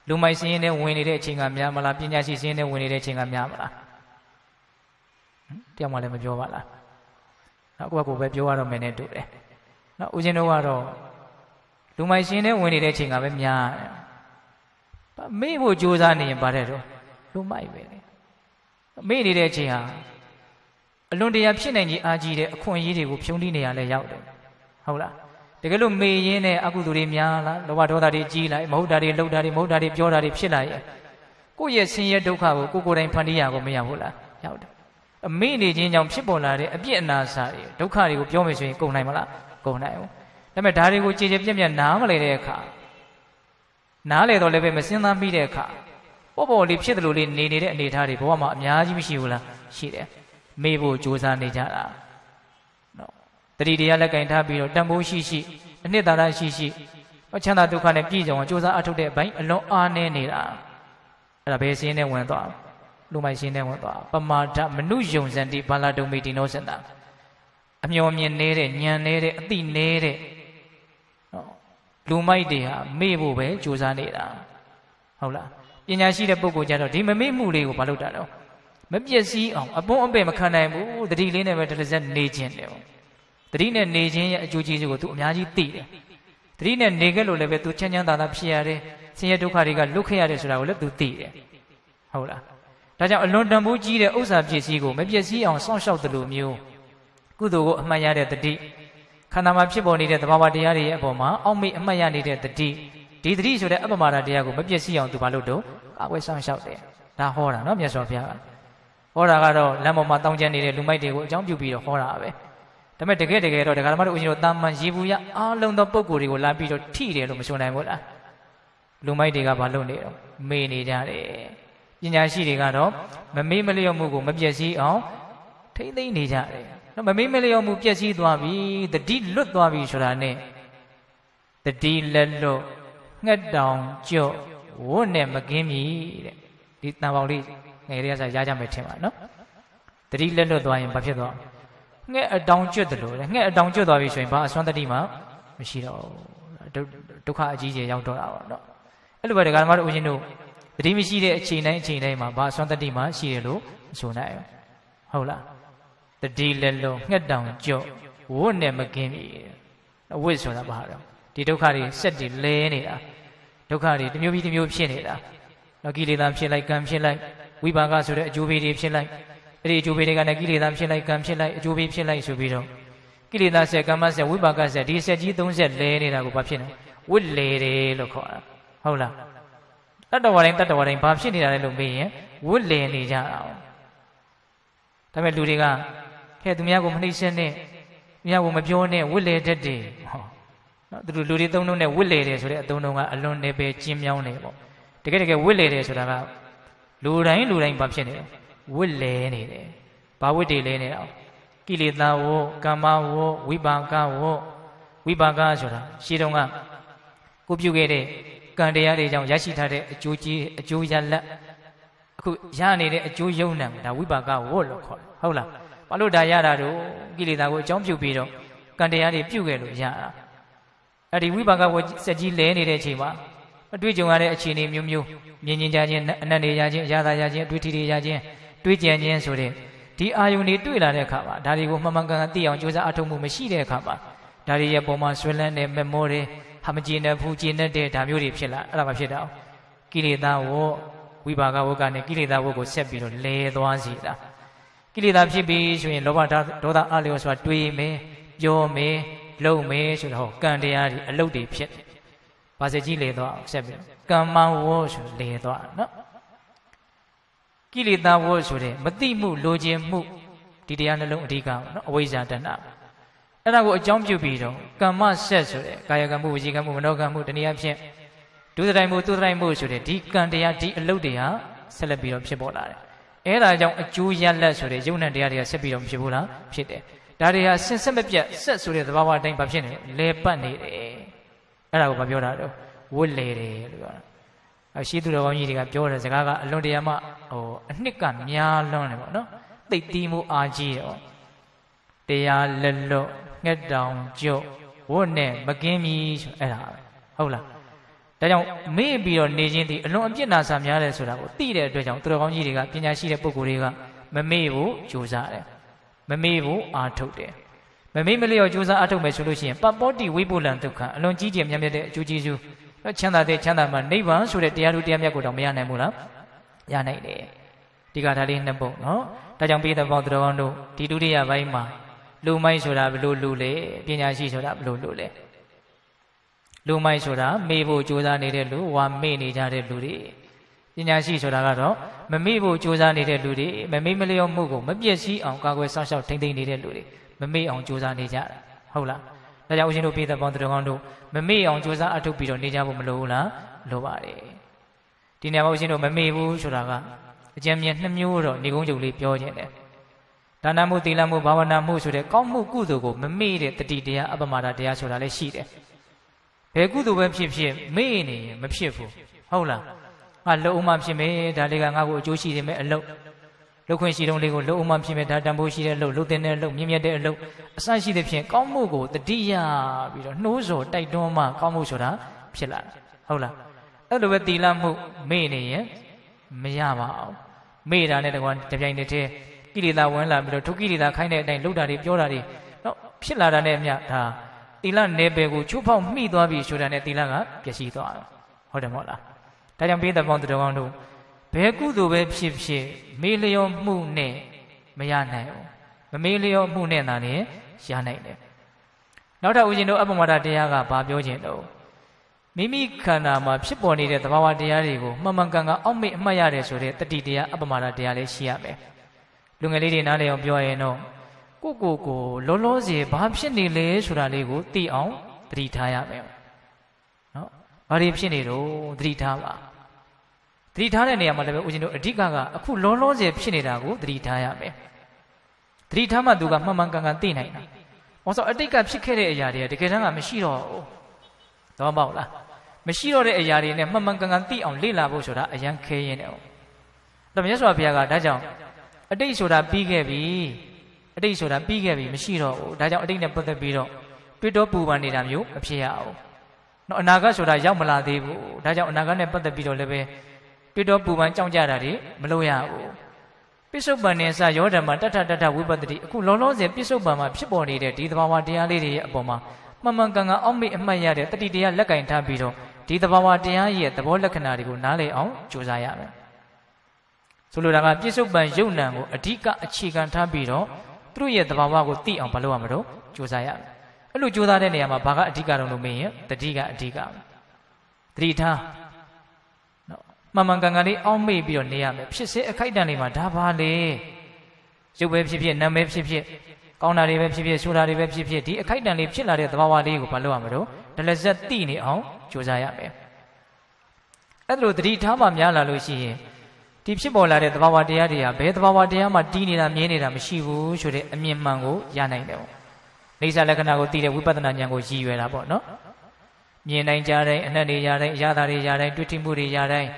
လူမိုက်စင်းရင်နဲ့ဝင်နေတဲ့အချိန်ကများမလားပညာရှိစင်းနဲ့ဝင်နေတဲ့အချိန်ကများမလားတရားမှလည်းမပြောပါလားနောက်ကိုပဲပြောရတော့မယ်နဲ့တူတယ်နော်ဦးဇင်းတို့ကတော့လူမိုက်စင်းနဲ့ဝင်နေတဲ့အချိန်ကပဲများမေ့ဖို့ကြိုးစားနေရင်ဗါတဲ့တော့လူမိုက်ပဲလေ မေ့နေတဲ့အချိန်ဟာအလွန်တရာဖြစ်နိုင်ကြီးအားကြီးတဲ့အခွင့်အရေးတွေကိုဖြုံးတိနေရလဲရောက်တယ်ဟုတ်လားတကယ်လို့မေ့ရင်းနဲ့အကုသိုလ်တွေများလားလောဘဒေါသတွေကြီးလိုက်မဟုတ်တာတွေလှုပ်တာတွေမဟုတ်တာတွေပြောတာတွေဖြစ်လာရဲ့ကိုယ့်ရဲ့ဆင်းရဲဒုက္ခကိုကိုယ်တိုင်ဖန်တီးရကိုမရဘူးလားရောက်တယ်အမေ့နေခြင်းကြောင့်ဖြစ်ပေါ်လာတဲ့အပြစ်အနာစာတွေဒုက္ခတွေကိုပြောမယ်ဆိုရင်ကုန်နိုင်မလားကုန်နိုင်ဘူးဒါပေမဲ့ဒါတွေကိုကြည်ကြည်ပြတ်ပြတ်နားမလည်တဲ့အခါနားလေတော့လည်းပဲမစင်းသားမိတဲ့အခါပေါ့ပေါ့လေးဖြစ်တယ်လို့လေးနေတဲ့အနေအထားတွေဘဝမှာအများကြီးမရှိဘူးလားရှိတယ်မေ့ဖို့ကြိုးစားနေကြတာနော်တတိတရားလက်ကင်ထားပြီးတော့တန်ဖိုးရှိအနှစ်သာရရှိချမ်းသာဒုက္ခနဲ့ပြည့်စုံအောင်ကြိုးစားအထုတ်တဲ့အပိုင်းအလွန်အားနည်းနေတာအဲ့ဒါဘယ်စင်းနဲ့ဝင်သွားလူမိုက်စင်းနဲ့ဝင်သွားပမာဒမနုယုံစံတိဘာလာတုံမိတိနောစန္တာအမျော်မြင်နေတဲ့ညံနေတဲ့အတိနေတဲ့လူမိုက်တွေဟာမေ့ဖို့ပဲကြိုးစားနေတာဟုတ်လားပညာရှိတဲ့ပုဂ္ဂိုလ်ကြတော့ဒီမမေ့မှုလေးကိုမလုပ်တာတော့မပြည့်စည်အောင်အပွန်းအပယ်မခံနိုင်ဘူးတတိလေးနဲ့ပဲတစ်စက်နေခြင်းတယ်တတိနဲ့နေခြင်းရဲ့အကျိုးကျေးဇူးကိုသူအများကြီးသိတယ်တတိနဲ့နေခဲ့လို့လည်းပဲသူချမ်းချမ်းသာသာဖြစ်ရတယ်ဆင်းရဲဒုက္ခတွေကလွတ်ခဲ့ရတယ်ဆိုတာကိုလည်းသူသိတယ်ဟုတ်လားဒါကြောင့်အလွန်တန်ဖိုးကြီးတဲ့ဥစ္စာပစ္စည်းကိုမပြည့်စည်အောင်စောင့်ရှောက်တယ်လို့မျိုးကုသိုလ်ကိုအမှတ်ရတဲ့တတိခန္ဓာမှာဖြစ်ပေါ်နေတဲ့သဘာဝတရားတွေရဲ့အပေါ်မှာအောက်မေ့အမှတ်ရနေတဲ့တတိဒီတတိဆိုတဲ့အပ္ပမာဒတရားကိုမပြည့်စည်အောင်သူဘာလို့တော့ကာကွယ်ဆောင်ရှောက်တယ်ဒါဟောတာနော်မြတ်စွာဘုရားကဟောတာကတော့လမ်းပေါ်မှာတောင်းကျမ်းနေတဲ့လူမိုက်တွေကိုအကြောင်းပြုပြီးတော့ဟောတာပဲဒါပေမဲ့တကယ်တော့ဒကာဓမ္မတို့ဦးဇင်းတို့တာမန်ရေဘူးရအားလုံးသောပုံကိုယ်တွေကိုလာပြီးတော့ထိတယ်လို့မဆိုနိုင်ဘူးလားလူမိုက်တွေကဘာလုပ်နေတော့မေ့နေကြတယ်ပညာရှိတွေကတော့မမေ့မလျော့မှုကိုမပြည့်စည်အောင်ထိမ့်သိမ့်နေကြတယ်နော်မမေ့မလျော့မှုပြည့်စည်သွားပြီတတိလွတ်သွားပြီဆိုတာနဲ့တတိလက်လွတ်ငှက်တောင်ကြော့ဝတ်နဲ့မကင်းပြီတဲ့ဒီတန်ပေါင်လေးငယ်လေးကစားရကြမယ်ထင်ပါနော်တတိလက်လွတ်သွားရင်ဘာဖြစ်သွားငှက်အတောင်ကျွတ်တယ်လို့လေငှက်အတောင်ကျွတ်သွားပြီဆိုရင်ဘာအစွမ်းတတိမှမရှိတော့ဒုက္ခအကြီးကြီးရောက်တော့တာပေါ့နော်အဲ့လိုပဲဒကာဓမ္မတို့ဦးဇင်းတို့တတိမရှိတဲ့အချိန်တိုင်းမှာဘာအစွမ်းတတိမှရှိတယ်လို့မဆိုနိုင်ဘူးဟုတ်လားတတိလက်လွတ်ငှက်တောင်ကျွတ်ဝတ်နဲ့မကင်းပြီဝတ်ဆိုတာဘာတော့ဒီဒုက္ခတွေစက်တွေလဲနေတာဒုက္ခတွေတစ်မျိုးပြီးတစ်မျိုးဖြစ်နေတာနော်ကိလေသာဖြစ်လိုက်ကံဖြစ်လိုက်ဝိပါကဆိုတဲ့အကျိုးပေးတွေဖြစ်လိုက်အဲ့ဒီအကျိုးပေးတွေကလည်းကိလေသာဖြစ်လိုက်ကံဖြစ်လိုက်အကျိုးပေးဖြစ်လိုက်ဆိုပြီးတော့ကိလေသာဆက်ကမ္မဆက်ဝိပါကဆက်ဒီဆက်ကြီး၃ဆက်လဲနေတာကိုဘာဖြစ်လဲဝိလေတယ်လို့ခေါ်တာဟုတ်လားတတ္တဝါတိုင်းဘာဖြစ်နေတာလဲလို့မေးရင်ဝိလေနေကြတာဒါပေမဲ့လူတွေကခဲသူများကိုမနှိမ့်ဆက်နဲ့သူများကိုမပြောနဲ့ဝိလေတတ်တယ်ဟောနော်သူတို့လူတွေသုံးလုံးနဲ့ဝိလေတယ်ဆိုတဲ့အသုံးလုံးကအလွန်နေပဲကျင်းမြောင်းနေပေါ့တကယ်ဝိလေတယ်ဆိုတာကလူတိုင်းဘာဖြစ်နေလဲဝိလေနေတယ်ဘာဝိတေလဲနေတာကိလေသာဝကမ္မဝဝိပါကဝဝိပါကဆိုတာရှင်းတော့ကကိုပြုခဲ့တဲ့ကံတရားတွေကြောင့်ရရှိထားတဲ့အကျိုးရလတ်အခုရနေတဲ့အကျိုးယုံနံဒါဝိပါကဝလို့ခေါ်တယ်ဟုတ်လားဘာလို့ဒါရတာတော့ကိလေသာကိုအကြောင်းပြုပြီးတော့ကံတရားတွေပြုခဲ့လို့ရတာအဲ့ဒီဝိပါကဝစက်ကြီးလဲနေတဲ့အချိန်မှာအတွေ့အကြုံရတဲ့အခြေအနေမျိုးမြင်ကြခြင်းအနတ်နေရခြင်းရသာရခြင်းအတွေ့အထိတွေရခြင်းတွေးကြံခြင်းဆိုတဲ့ဒီအာယုန်တွေတွေ့လာတဲ့အခါမှာဒါတွေကိုမှန်မှန်ကန်ကန်သိအောင်ကြိုးစားအထောက်မှုမရှိတဲ့အခါမှာဒါတွေရဲ့ပုံမှန်ဆွဲလန်းတဲ့မမောတွေဟာမကျင်တဲ့ဖူးကျင်တဲ့ဒါမျိုးတွေဖြစ်လာအဲ့ဒါမှဖြစ်တာကိလေသာဝဝိပါကဝကနေကိလေသာဝကိုဆက်ပြီးတော့လဲသွားစီတာကိလေသာဖြစ်ပြီးဆိုရင်လောဘဒေါသအလျော်ဆိုတာတွေးမယ်ပြောမယ်လုံမယ်ဆိုတော့ကံတရားတွေအလုတ်တွေဖြစ်ဘာစကြီးလဲသွားဆက်ပြီးကမ္မဝဆိုလဲသွားနော်ကိလေသာဝဆိုတဲ့မတိမှုလိုချင်မှုဒီတရားနှလုံးအဓိကနော်အဝိဇ္ဇာတဏ္ဍအဲ့ဒါကိုအကြောင်းပြုပြီးတော့ကမ္မဆက်ဆိုတဲ့ကာယကံမှုဝစီကံမှုမနောကံမှုတနည်းအားဖြင့်ဒုစရိုက်မှုသူစရိုက်မှုဆိုတဲ့ဒီကံတရားဒီအလုတ်တွေဟာဆက်လက်ပြီးတော့ဖြစ်ပေါ်လာတယ်အဲ့ဒါကြောင့်အကျိုးရလတ်ဆိုတဲ့ယုံနဲ့တရားတွေကဆက်ပြီးတော့မဖြစ်ဘူးလားဖြစ်တယ်ဒါတွေဟာဆင်ဆက်မပြတ်ဆက်ဆိုတဲ့သဘာဝအတိုင်းဘာဖြစ်နေလဲပတ်နေတယ်အဲ့ဒါကိုမပြောတာတော့ဝတ်လေတယ်လို့ပြောတာရှိသူတော်ကောင်းကြီးတွေကပြောတဲ့စကားကအလွန်တရာမှအနှစ်ကများလွန်းတယ်ပေါ့နော်သိတီးမှုအားကြီးတယ်ပေါ့တရားလက်လွတ်ငှက်တောင်ကျွတ်ဝတ်နဲ့မကင်းမီဆိုအဲ့ဒါပဲဟုတ်လားဒါကြောင့်မေ့ပြီးတော့နေခြင်းဒီအလွန်အပြစ်နာစာများတယ်ဆိုတာကိုသိတဲ့အတွက်ကြောင့်သူတော်ကောင်းကြီးတွေကပညာရှိတဲ့ပုဂ္ဂိုလ်တွေကမမေ့ဖို့ကြိုးစားတယ်မမေ့ဖို့အားထုတ်တယ်မမေ့မလျော့ကြိုးစားအားထုတ်မယ်ဆိုလို့ရှိရင်ပပောတိဝိပုလံဒုက္ခအလွန်ကြီးကျယ်မြတ်တဲ့အကျိုးကျေးဇူးချမ်းသာတဲ့ချမ်းသာမှနိဗ္ဗာန်ဆိုတဲ့တရားတို့တရားမြတ်ကိုတော့မရနိုင်ဘူးလားရနိုင်တယ် ဒီကထာလေးနှစ်ပုဒ်နော်ဒါကြောင့်ပိဿပေါင်းတော်ကောင်းတို့ဒီဒုတိယပိုင်းမှာလူမိုက်ဆိုတာဘလို့လူလေပညာရှိဆိုတာဘလို့လူလေလူမိုက်ဆိုတာမေ့ဖို့ကြိုးစားနေတဲ့လူဝါမေ့နေကြတဲ့လူတွေပညာရှိဆိုတာကတော့မမေ့ဖို့ကြိုးစားနေတဲ့လူတွေမမေ့မလျော့မှုကိုမပြည့်စည်အောင်ကာကွယ်စောင့်ရှောက်ထိန်းသိမ်းနေတဲ့လူတွေမမေ့အောင်ကြိုးစားနေကြတာဟုတ်လားဒါကြောင့်ဦးဇင်းတို့ပိဿပေါင်းတော်ကောင်းတို့မမေ့အောင်ကြိုးစားအထုတ်ပြီးတော့နေကြဖို့မလိုဘူးလားလိုပါတယ်ဒီနေရာမှာဦးဇင်းတို့မမေ့ဘူးဆိုတာကအကျဉ်းမြတ်နှစ်မျိုးတော့နေကုန်းချုပ်လေးပြောခြင်းတယ်ဒါနမှုသီလမှုဘာဝနာမှုဆိုတဲ့ကောင်းမှုကုသိုလ်ကိုမမေ့တဲ့တတိတရားအပမဒါတရားဆိုတာလည်းရှိတယ်ဘယ်ကုသိုလ်ပဲဖြစ်ဖြစ်မေ့နေရင်မဖြစ်ဘူးဟုတ်လားငါလှုပ်အောင်မှဖြစ်မယ်ဒါလေးကငါ့ကိုအကျိုးရှိတယ်မဲ့အလုပ်လှုပ်ခွင့်ရှိတုံးလေးကိုလှုပ်အောင်မှဖြစ်မယ်ဒါတန်ဖိုးရှိတဲ့လှုပ်လှုပ်တဲ့လှုပ်မြင့်မြတ်တဲ့အလုပ်အစရှိတဲ့ဖြင့်ကောင်းမှုကိုတတိယပြီးတော့နှိုးဆော်တိုက်တွန်းမှကောင်းမှုဆိုတာဖြစ်လာဟုတ်လားအဲ့လိုပဲသီလမှုမေ့နေရင်မရပါဘူးမေ့တာနဲ့တကွာတပြိုင်တည်းကိလေသာဝင်လာပြီးတော့ဒုက္ခိလေသာခိုင်းတဲ့အတိုင်းလှုပ်တာတွေပြောတာတွေနော်ဖြစ်လာတာနဲ့အမျှဒါသီလနယ်ပယ်ကိုချိုးဖောက်မိသွားပြီဆိုတာနဲ့သီလကပျက်စီးသွားတယ်ဟုတ်တယ်မဟုတ်လားဒါကြောင့်ပိဿပေါင်းတော်ကောင်းတို့ဘယ်ကုသိုလ်ပဲဖြစ်ဖြစ်မေ့လျော့မှုနဲ့မရနိုင်ဘူးမမေ့လျော့မှုနဲ့သာလေရနိုင်တယ်နောက်ထပ်ဦးဇင်းတို့အပ္ပမဒတရားကဘာပြောခြင်းတော့မိမိခန္ဓာမှာဖြစ်ပေါ်နေတဲ့သဘာဝတရားတွေကိုမှန်မှန်ကန်ကန်အောက်မေ့အမှတ်ရတယ်ဆိုတဲ့တတိတရားအပ္ပမဒတရားလေးရှိရမယ်လူငယ်လေးတွေနားလည်အောင်ပြောရင်တော့ကိုလောလောဆယ်ဘာဖြစ်နေလဲဆိုတာလေးကိုသိအောင်သတိထားရမယ်နော်ဘာတွေဖြစ်နေတော့သတိထားပါသတိထားတဲ့နေရာမှာလည်းပဲဦးဇင်းတို့အဓိကအခုလောလောဆယ်ဖြစ်နေတာကိုသတိထားရမယ်သတိထားမှသူကမှန်မှန်ကန်ကန်သိနိုင်တာ။ဘာလို့အတိတ်ကဖြစ်ခဲ့တဲ့အရာတွေကတကယ်တမ်းကမရှိတော့ဘူး။တော့ပေါ့လား။မရှိတော့တဲ့အရာတွေနဲ့မှန်မှန်ကန်ကန်သိအောင်လေ့လာဖို့ဆိုတာအရန်ခဲရင်တယ်။ဒါမြတ်စွာဘုရားကဒါကြောင့်အတိတ်ဆိုတာပြီးခဲ့ပြီ။အတိတ်ဆိုတာပြီးခဲ့ပြီမရှိတော့ဘူး။ဒါကြောင့်အတိတ်နဲ့ပတ်သက်ပြီးတော့တွေးတောပူပန်နေတာမျိုးမဖြစ်ရအောင်။နော်အနာဂတ်ဆိုတာရောက်မလာသေးဘူး။ဒါကြောင့်အနာဂတ်နဲ့ပတ်သက်ပြီးတော့လည်းပဲတွေးတောပူပန်ကြောက်ကြတာတွေမလုပ်ရဘူး။ပိဿုပန်နဲ့စယောဓမ္မတထဝိပဿတိအခုလောလောဆယ်ပိဿုပန်မှာဖြစ်ပေါ်နေတဲ့ဒီသဘာဝတရားလေးတွေရဲ့အပေါ်မှာမှန်မှန်ကန်ကန်အောက်မေ့အမှတ်ရတဲ့တတိတရားလက်ကင်ထားပြီးတော့ဒီသဘာဝတရားရဲ့သဘောလက္ခဏာတွေကိုနားလည်အောင်ကြိုးစားရမယ်ဆိုလိုတာကပိဿုပန်ယုတ်နံကိုအဓိကအခြေခံထားပြီးတော့သူတို့ရဲ့သဘာဝကိုသိအောင်မလုပ်ရမလို့ကြိုးစားရမယ်အဲ့လိုကြိုးစားတဲ့နေရာမှာဘာကအဓိကတော့လို့မေးရင်တတိကအဓိကတတိထားမှန်မှန်ကန်ကန်လေးအောက်မေ့ပြီးတော့နေရမယ်ဖြစ်စေအခိုက်အတန့်လေးမှာဒါပါလေရုပ်ပဲဖြစ်ဖြစ်နာမ်ပဲဖြစ်ဖြစ်ကောင်းတာတွေပဲဖြစ်ဖြစ်ဆိုးတာတွေပဲဖြစ်ဖြစ်ဒီအခိုက်အတန့်လေးဖြစ်လာတဲ့သဘာဝလေးကိုမလုပ်ရမလို့ဒလဇက်သိနေအောင်ကြိုးစားရမယ်အဲ့လိုတတိထားမှများလာလို့ရှိရင်ဒီဖြစ်ပေါ်လာတဲ့သဘာဝတရားတွေဟာဘယ်သဘာဝတရားမှတီးနေတာမြင်နေတာမရှိဘူးဆိုတဲ့အမြင်မှန်ကိုရနိုင်တယ်ပေါ့နေစာလက္ခဏာကိုသိတဲ့ဝိပဿနာဉာဏ်ကိုရည်ရွယ်တာပေါ့နော်မြင်တိုင်းကြားတိုင်းအနက်တွေရတိုင်းအရာသာတွေရတိုင်းတွေ့ထိမှုတွေရတိုင်း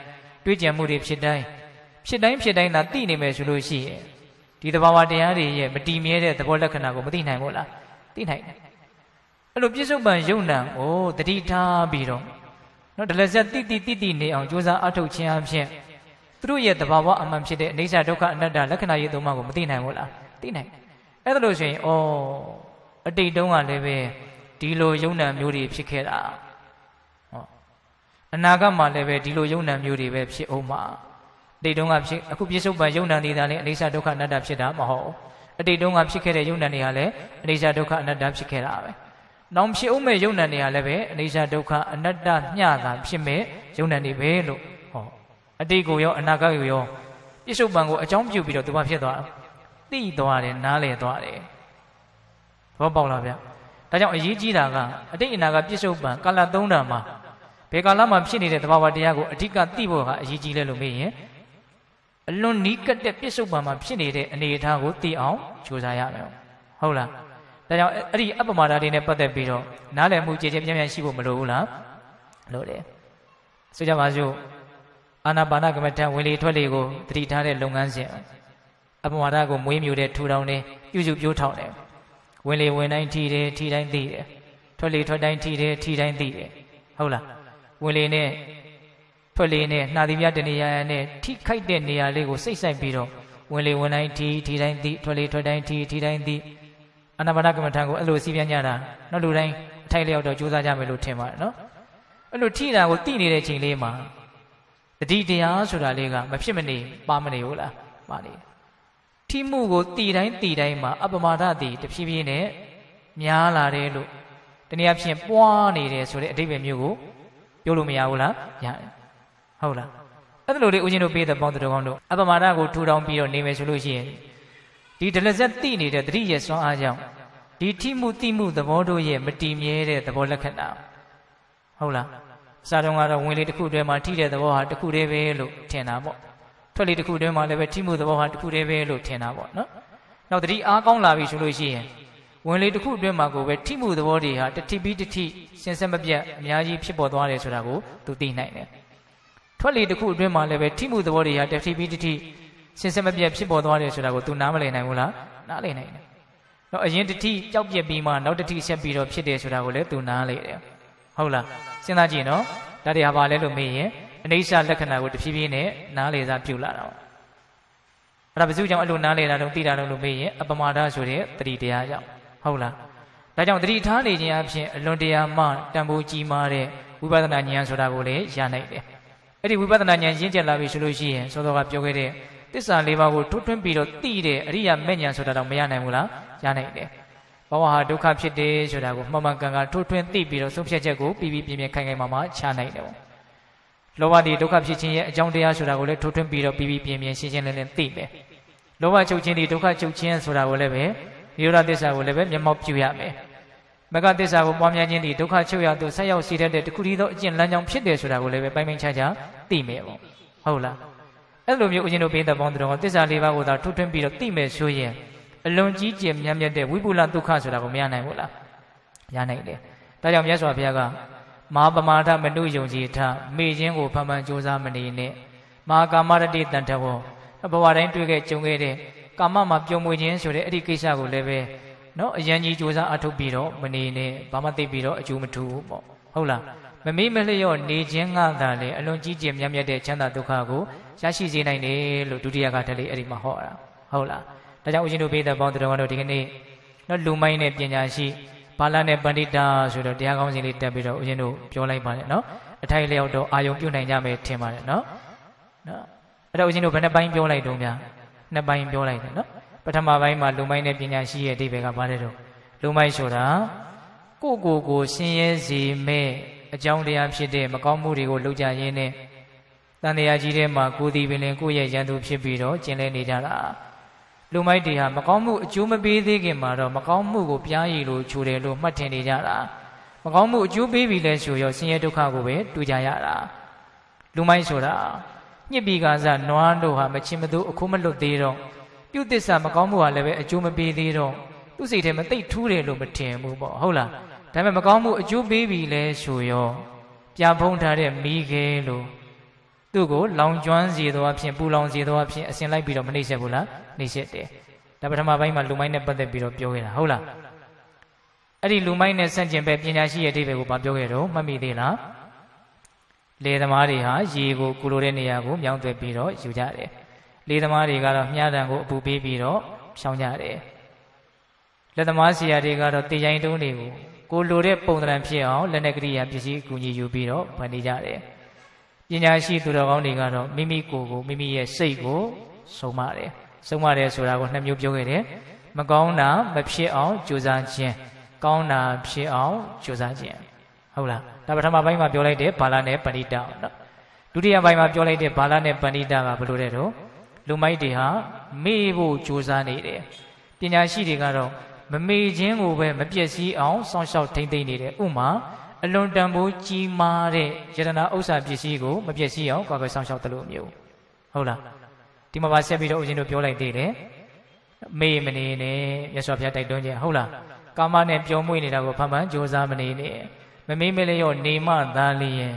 တွေးကြံမှုတွေဖြစ်တိုင်းသာသိနေမယ်ဆိုလို့ရှိရင်ဒီသဘာဝတရားတွေရဲ့မတည်မြဲတဲ့သဘောလက္ခဏာကိုမသိနိုင်ဘူးလားသိနိုင်တယ်အဲ့လိုပြစ္ဆုတ်ပံယုံနံကိုတတိထားပြီးတော့နော်ဒလဇက်တိနေအောင်ကြိုးစားအထုတ်ခြင်းအဖြစ်သူတို့ရဲ့သဘာဝအမှန်ဖြစ်တဲ့အနိစ္စဒုက္ခအနတ္တလက္ခဏာရဲ့သုံးပါးကိုမသိနိုင်ဘူးလားသိနိုင်အဲ့ဒါလို့ဆိုရင်အတိတ်တုန်းကလည်းပဲဒီလိုယုံနံမျိုးတွေဖြစ်ခဲ့တာအနာဂတ်မှာလည်းပဲဒီလိုယုံနံမျိုးတွေပဲဖြစ်အောင်မှာအတိတ်တုန်းကဖြစ်အခုပြစ္ဆုတ်ပံယုံနံနေတာလည်းအနိစ္စဒုက္ခအနတ္တဖြစ်တာမဟုတ်အတိတ်တုန်းကဖြစ်ခဲ့တဲ့ယုံနံတွေကလည်းအနိစ္စဒုက္ခအနတ္တဖြစ်ခဲ့တာပဲနောက်ဖြစ်အောင်မဲ့ယုံနံတွေကလည်းပဲအနိစ္စဒုက္ခအနတ္တမျှတာဖြစ်မဲ့ယုံနံတွေပဲလို့အတိတ်ကိုရောအနာဂတ်ကိုရောပြစ္ဆုတ်ပံကိုအကြောင်းပြုပြီးတော့သူကဖြစ်သွားသိသွားတယ်နားလည်သွားတယ်ဘောပေါက်လားဗျဒါကြောင့်အရေးကြီးတာကအတိတ်အနာဂတ်ပြစ္ဆုတ်ပံကာလ၃တန်မှာဘယ်ကာလမှာဖြစ်နေတဲ့သဘာဝတရားကိုအဓိကသိဖို့ကအရေးကြီးလဲလို့မေးရင်အလွန်နီးကပ်တဲ့ပြစ္ဆုတ်ပံမှာဖြစ်နေတဲ့အနေအထားကိုသိအောင်ကြိုးစားရမယ်ဟုတ်လားဒါကြောင့်အဲ့ဒီအပ္ပမာဒတွေနဲ့ပတ်သက်ပြီးတော့နားလည်မှုကြည်ကြဲပြန့်ပြန့်ရှိဖို့မလိုဘူးလားလိုတယ်ဆိုကြပါစို့အာနာပါနကမ္မထဝင်လေထွက်လေကိုသတိထားတဲ့လုပ်ငန်းစဉ်အပ္ပမာဒကိုမွေးမြူတဲ့ထူထောင်တဲ့ပြုစုပြိုးထောင်တယ်ဝင်လေဝင်တိုင်းထီတယ်ထီတိုင်းသိတယ်ထွက်လေထွက်တိုင်းထီတယ်ထီတိုင်းသိတယ်ဟုတ်လားဝင်လေနဲ့ထွက်လေနဲ့နှာသီးပြတနေရာနဲ့ထိခိုက်တဲ့နေရာလေးကိုစိတ်ဆိုင်ပြီးတော့ဝင်လေဝင်တိုင်းထီတိုင်းသိထွက်လေထွက်တိုင်းထီတိုင်းသိအာနာပါနကမ္မထကိုအဲ့လိုစီးပြန်ကြတာနောက်လူတိုင်းအထိုက်လျောက်တော့ကြိုးစားကြမယ်လို့ထင်ပါတယ်နော်အဲ့လိုထိတာကိုသိနေတဲ့ချိန်လေးမှာတတိတရားဆိုတာလေးကမဖြစ်မနေပါမနေဘူးလားပါ ပါလေထိမှုကိုတည်တိုင်းမှာအပမာဒတည်တဖြည်းဖြည်းနဲ့များလာတယ်လို့တနည်းအားဖြင့်ပွားနေတယ်ဆိုတဲ့အဓိပ္ပာယ်မျိုးကိုပြောလို့မရဘူးလားရတယ်ဟုတ်လားအဲ့လိုလေးဦးဇင်းတို့ပေးတဲ့ပေါင်းတော်ကောင်းတို့အပမာဒကိုထူထောင်ပြီးတော့နေမယ်ဆိုလို့ရှိရင်ဒီဒလဇက်တည်နေတဲ့တတိယစွမ်းအားကြောင့်ဒီထိမှုတိမှုသဘောတို့ရဲ့မတည်မြဲတဲ့သဘောလက္ခဏာဟုတ်လားစာတုံးကတော့ဝင်လေတစ်ခုတည်းမှာထိတဲ့သဘောဟာတစ်ခုတည်းပဲလို့ထင်တာပေါ့ထွက်လေတစ်ခုတည်းမှာလည်းပဲထိမှုသဘောဟာတစ်ခုတည်းပဲလို့ထင်တာပေါ့နော်နောက်တတိအားကောင်းလာပြီဆိုလို့ရှိရင်ဝင်လေတစ်ခုအတွင်းမှာကိုပဲထိမှုသဘောတွေဟာတတိပြီးတတိစဉ်ဆက်မပြတ်အများကြီးဖြစ်ပေါ်သွားတယ်ဆိုတာကိုသူသိနိုင်တယ်ထွက်လေတစ်ခုအတွင်းမှာလည်းပဲထိမှုသဘောတွေဟာတတိပြီးတတိစဉ်ဆက်မပြတ်ဖြစ်ပေါ်သွားတယ်ဆိုတာကိုသူနားမလည်နိုင်ဘူးလားနားလည်နိုင်တယ်တော့အရင်တတိကြောက်ပြက်ပြီးမှနောက်တတိဆက်ပြီးတော့ဖြစ်တယ်ဆိုတာကိုလည်းသူနားလည်တယ်ဟုတ်လားစဉ်းစားကြည့်နော်ဒါတွေဟာဘာလဲလို့မေးရင်အနိစ္စလက္ခဏာကိုတဖြည်းဖြည်းနဲ့နားလည်စားပြုလာတာပေါ့အဲ့ဒါဘယ်သူကြောင့်အဲ့လိုနားလည်တာတော့သိတာတော့လို့မေးရင်အပမာဒဆိုတဲ့တတိတရားကြောင့်ဟုတ်လားဒါကြောင့်တတိထားနေခြင်းအပြင်အလွန်တရာမှတန်ဖိုးကြီးမားတဲ့ဝိပဿနာဉာဏ်ဆိုတာကိုလည်းရနိုင်တယ်အဲ့ဒီဝိပဿနာဉာဏ်ရင့်ကျက်လာပြီဆိုလို့ရှိရင်စောစောကပြောခဲ့တဲ့သစ္စာလေးပါးကိုထွတ်ထွင်းပြီးတော့သိတဲ့အရိယာမဲ့ဉာဏ်ဆိုတာတော့မရနိုင်ဘူးလားရနိုင်တယ်ဘဝဟာဒုက္ခဖြစ်တယ်ဆိုတာကိုမှန်မှန်ကန်ကန်ထွတ်ထွင်းသိပြီးတော့ဆုံးဖြတ်ချက်ကိုပြီးပြင်းခိုင်ခိုင်မာမာချနိုင်တယ်ပေါ့လောဘဒီဒုက္ခဖြစ်ခြင်းရဲ့အကြောင်းတရားဆိုတာကိုလည်းထွတ်ထွင်းပြီးတော့ပြီးပြင်းရှင်းရှင်းလင်းလင်းသိမယ်လောဘချုပ်ခြင်းဒီဒုက္ခချုပ်ခြင်းဆိုတာကိုလည်းပဲနိရောဓသစ္စာကိုလည်းပဲမျက်မှောက်ပြုရမယ်မဂ္ဂသစ္စာကိုပွားများခြင်းဒီဒုက္ခချုပ်ရသို့ဆက်ရောက်စေတတ်တဲ့တခုတည်းသောအကျင့်လမ်းကြောင်းဖြစ်တယ်ဆိုတာကိုလည်းပဲပိုင်းပိုင်းခြားခြားသိမယ်ပေါ့ဟုတ်လားအဲ့လိုမျိုးဦးဇင်းတို့ပေးတဲ့ပေါင်းတော်သစ္စာလေးပါးကိုသာထွတ်ထွင်းပြီးတော့သိမယ်ဆိုရင်အလွန်ကြီးကျယ်မြတ်မြတ်တဲ့ဝိပုလဒုက္ခဆိုတာကိုမရနိုင်ဘူးလားရနိုင်တယ်ဒါကြောင့်မြတ်စွာဘုရားကမဟာပမာဒမနုယုံကြည်ထမေ့ခြင်းကိုဖန်ဖန်ကြိုးစားမနေနဲ့မဟာကာမရတိတန်ထဝဘဝတိုင်းတွေ့ခဲ့ကြုံခဲ့တဲ့ကာမမှာပြုံးမွေခြင်းဆိုတဲ့အဲ့ဒီကိစ္စကိုလည်းပဲနော်အယံကြီးကြိုးစားအထုတ်ပြီးတော့မနေနဲ့ဘာမှသိပြီးတော့အကျိုးမထူဘူးပေါ့ဟုတ်လားမမေ့မလျော့နေခြင်းကသာလေအလွန်ကြီးကျယ်မြတ်မြတ်တဲ့ချမ်းသာဒုက္ခကိုရရှိစေနိုင်တယ်လို့ဒုတိယကတည်းကအဲ့ဒီမှာဟောတာဟုတ်လားဒါကြောင့်ဦးဇင်းတို့ပေးတဲ့ပေါင်းတော်တို့ဒီကနေ့နော်လူမိုင်းနဲ့ပညာရှိဘာလနဲ့ပန္တိတာဆိုတော့တရားကောင်းစဉ်လေးတက်ပြီးတော့ဦးဇင်းတို့ပြောလိုက်ပါတယ်နော်အထိုက်လျောက်တော့အာယုံပြုနိုင်ကြမယ်ထင်ပါတယ်နော်အဲ့တော့ဦးဇင်းတို့ဘယ်နှပိုင်းပြောလိုက်တုံးများနှစ်ပိုင်းပြောလိုက်တယ်နော်ပထမပိုင်းမှာလူမိုင်းနဲ့ပညာရှိရဲ့အဓိပ္ပာယ်ကဘာလဲတော့လူမိုင်းဆိုတာကိုဆင်းရဲစေမဲ့အကြောင်းတရားဖြစ်တဲ့မကောင်းမှုတွေကိုလုပ်ကြရင်းနဲ့တန်တရားကြီးထဲမှာကိုယ်ဒီပင်လင်ကိုယ့်ရဲ့ရန်သူဖြစ်ပြီးတော့ကျင်လည်နေကြတာလူမိုက်တွေဟာမကောင်းမှုအကျိုးမပေးသေးခင်မှာတော့မကောင်းမှုကိုပြားရည်လို့ခြူတယ်လို့မှတ်ထင်နေကြတာမကောင်းမှုအကျိုးပေးပြီလဲဆိုရောဆင်းရဲဒုက္ခကိုပဲတွေ့ကြရတာလူမိုက်ဆိုတာညစ်ပြီးကစားနွားတို့ဟာမချင်မသူအခုမလွတ်သေးတော့ပြုတ်သစ္စာမကောင်းမှုဟာလည်းပဲအကျိုးမပေးသေးတော့သူ့စိတ်ထဲမှာတိတ်ထူးတယ်လို့မထင်ဘူးပေါ့ဟုတ်လားဒါပေမဲ့မကောင်းမှုအကျိုးပေးပြီလဲဆိုရောပြဖုံးထားတဲ့မိခဲလို့သူ့ကိုလောင်ကျွမ်းစေသောအဖြစ်ပူလောင်စေသောအဖြစ်အစဉ်လိုက်ပြီးတော့မနှိမ့်ဆက်ဘူးလားနှိမ့်ဆက်တယ်ဒါပထမပိုင်းမှာလူမိုင်းနဲ့ပတ်သက်ပြီးတော့ပြောခဲ့တာဟုတ်လားအဲ့ဒီလူမိုင်းနဲ့ဆန့်ကျင်ဘက်ပညာရှိရဲ့အဓိပ္ပာယ်ကိုဘာပြောခဲ့တော့မှတ်မိသေးလားလေသမားတွေဟာရေကိုကူလိုတဲ့နေရာကိုမြောင်းသွဲပြီးတော့ယူကြတယ်လေသမားတွေကတော့မြားတံကိုအပူပေးပြီးတော့ဖြောင်းကြတယ်လက်သမားဆရာတွေကတော့တေရိုင်းတုံးတွေကိုကိုလိုတဲ့ပုံသဏ္ဍာန်ဖြစ်အောင်လက်နဲ့ကရိယာပစ္စည်းအကူအညီယူပြီးတော့ဖန်တီးကြတယ်ပညာရှိသူတော်ကောင်းတွေကတော့မိမိကိုယ်ကိုမိမိရဲ့စိတ်ကိုဆုံးမတယ်ဆိုတာကိုနှစ်မျိုးပြောခဲ့တယ်မကောင်းတာမဖြစ်အောင်ကြိုးစားခြင်းကောင်းတာဖြစ်အောင်ကြိုးစားခြင်းဟုတ်လားဒါပထမပိုင်းမှာပြောလိုက်တဲ့ဘာလနဲ့ပဏိတနော်ဒုတိယပိုင်းမှာပြောလိုက်တဲ့ဘာလနဲ့ပဏိတကဘယ်လိုလဲတော့လူမိုက်တွေဟာမေ့ဖို့ကြိုးစားနေတယ်ပညာရှိတွေကတော့မမေ့ခြင်းကိုပဲမပျက်စီးအောင်စောင့်ရှောက်ထိမ့်သိမ့်နေတယ်ဥမာအလွန်တန်ဖိုးကြီးမားတဲ့ယတနာဥစ္စာပစ္စည်းကိုမပျက်စီးအောင်ကွာကွယ်ဆောင်ရှောက်တယ်လို့မျိုးဟုတ်လားဒီမှာပါဆက်ပြီးတော့ဦးဇင်းတို့ပြောလိုက်သေးတယ်မေ့မနေနဲ့မြတ်စွာဘုရားတိုက်တွန်းခြင်းဟုတ်လားကာမနဲ့ပြောမွေးနေတာကိုဖန်ဖန်ကြိုးစားမနေနဲ့မမေ့မလျော့နေမှသာလျင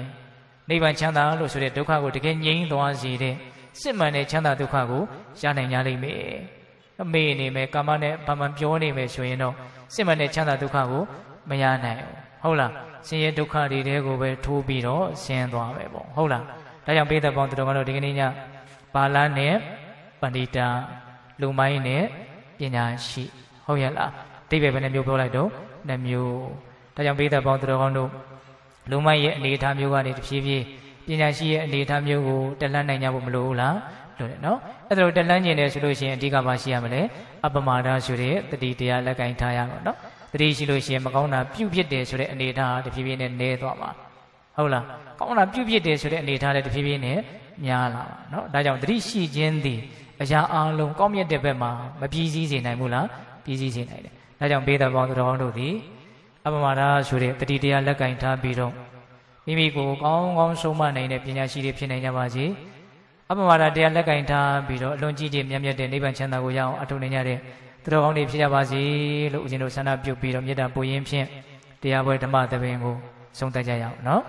်နိဗ္ဗာန်ချမ်းသာလို့ဆိုတဲ့ဒုက္ခကိုတကယ်ငြိမ်းသွားစေတဲ့စစ်မှန်တဲ့ချမ်းသာဒုက္ခကိုရနိုင်ကြလိမ့်မယ်မေ့နေမယ်ကာမနဲ့ဖန်ဖန်ပြောနေမယ်ဆိုရင်တော့စစ်မှန်တဲ့ချမ်းသာဒုက္ခကိုမရနိုင်ဘူးဟုတ်လားဆင်းရဲဒုက္ခတွေတဲကိုပဲထိုးပြီးတော့ဆင်းသွားမယ်ပေါ့ဟုတ်လားဒါကြောင့်ပိဿပေါင်းတော်ကတော့ဒီကနေ့ညပါဠိနဲ့ပဏိတာလူမိုင်းနဲ့ပညာရှိဟုတ်ရဲ့လားအဓိပ္ပာယ်ဘယ်နှမျိုးပြောလိုက်တော့2မျိုးဒါကြောင့်ပိဿပေါင်းတော်ကောင်းတို့လူမိုင်းရဲ့အနေအထားမျိုးကနေတဖြည်းဖြည်းပညာရှိရဲ့အနေအထားမျိုးကိုတက်လှမ်းနိုင်ကြဖို့မလိုဘူးလား လို့လေနော်အဲ့ဒါလိုတက်လန်းကျင်တယ်ဆိုလို့ရှိရင်အဓိကဘာရှိရမလဲအပမာဒဆိုတဲ့တတိတရားလက်ကင်ထားရမှာနော်တတိရှိလို့ရှိရင်မကောင်းတာပြုဖြစ်တယ်ဆိုတဲ့အနေထားတဖြည်းဖြည်းနဲ့နည်းသွားမှာဟုတ်လားကောင်းတာပြုဖြစ်တယ်ဆိုတဲ့အနေထားလည်းတဖြည်းဖြည်းနဲ့များလာပါနော်ဒါကြောင့်တတိရှိခြင်းသည်အရာအလုံးကောင်းမြတ်တဲ့ဘက်မှာမပြည့်စည်စေနိုင်ဘူးလားပြည့်စည်စေနိုင်တယ်ဒါကြောင့်ဘေးတော်ပေါင်းတော်တို့သည်အပမာဒဆိုတဲ့တတိတရားလက်ကင်ထားပြီးတော့မိမိကိုကောင်းကောင်းဆုံးမနိုင်တဲ့ပညာရှိတွေဖြစ်နိုင်ကြပါစေအပမာဒတရားလက်ကင်ထားပြီးတော့အလွန်ကြီးကြီးမြတ်မြတ်တဲ့နိဗ္ဗာန်ချမ်းသာကိုရအောင်အထောက်နိုင်ကြတဲ့သူတော်ကောင်းတွေဖြစ်ကြပါစေလို့ဦးဇင်းတို့ဆန္ဒပြုပြီးတော့မေတ္တာပို့ရင်းဖြင့်တရားပွဲဓမ္မသဘင်ကိုဆုံးသက်ကြရအောင်နော်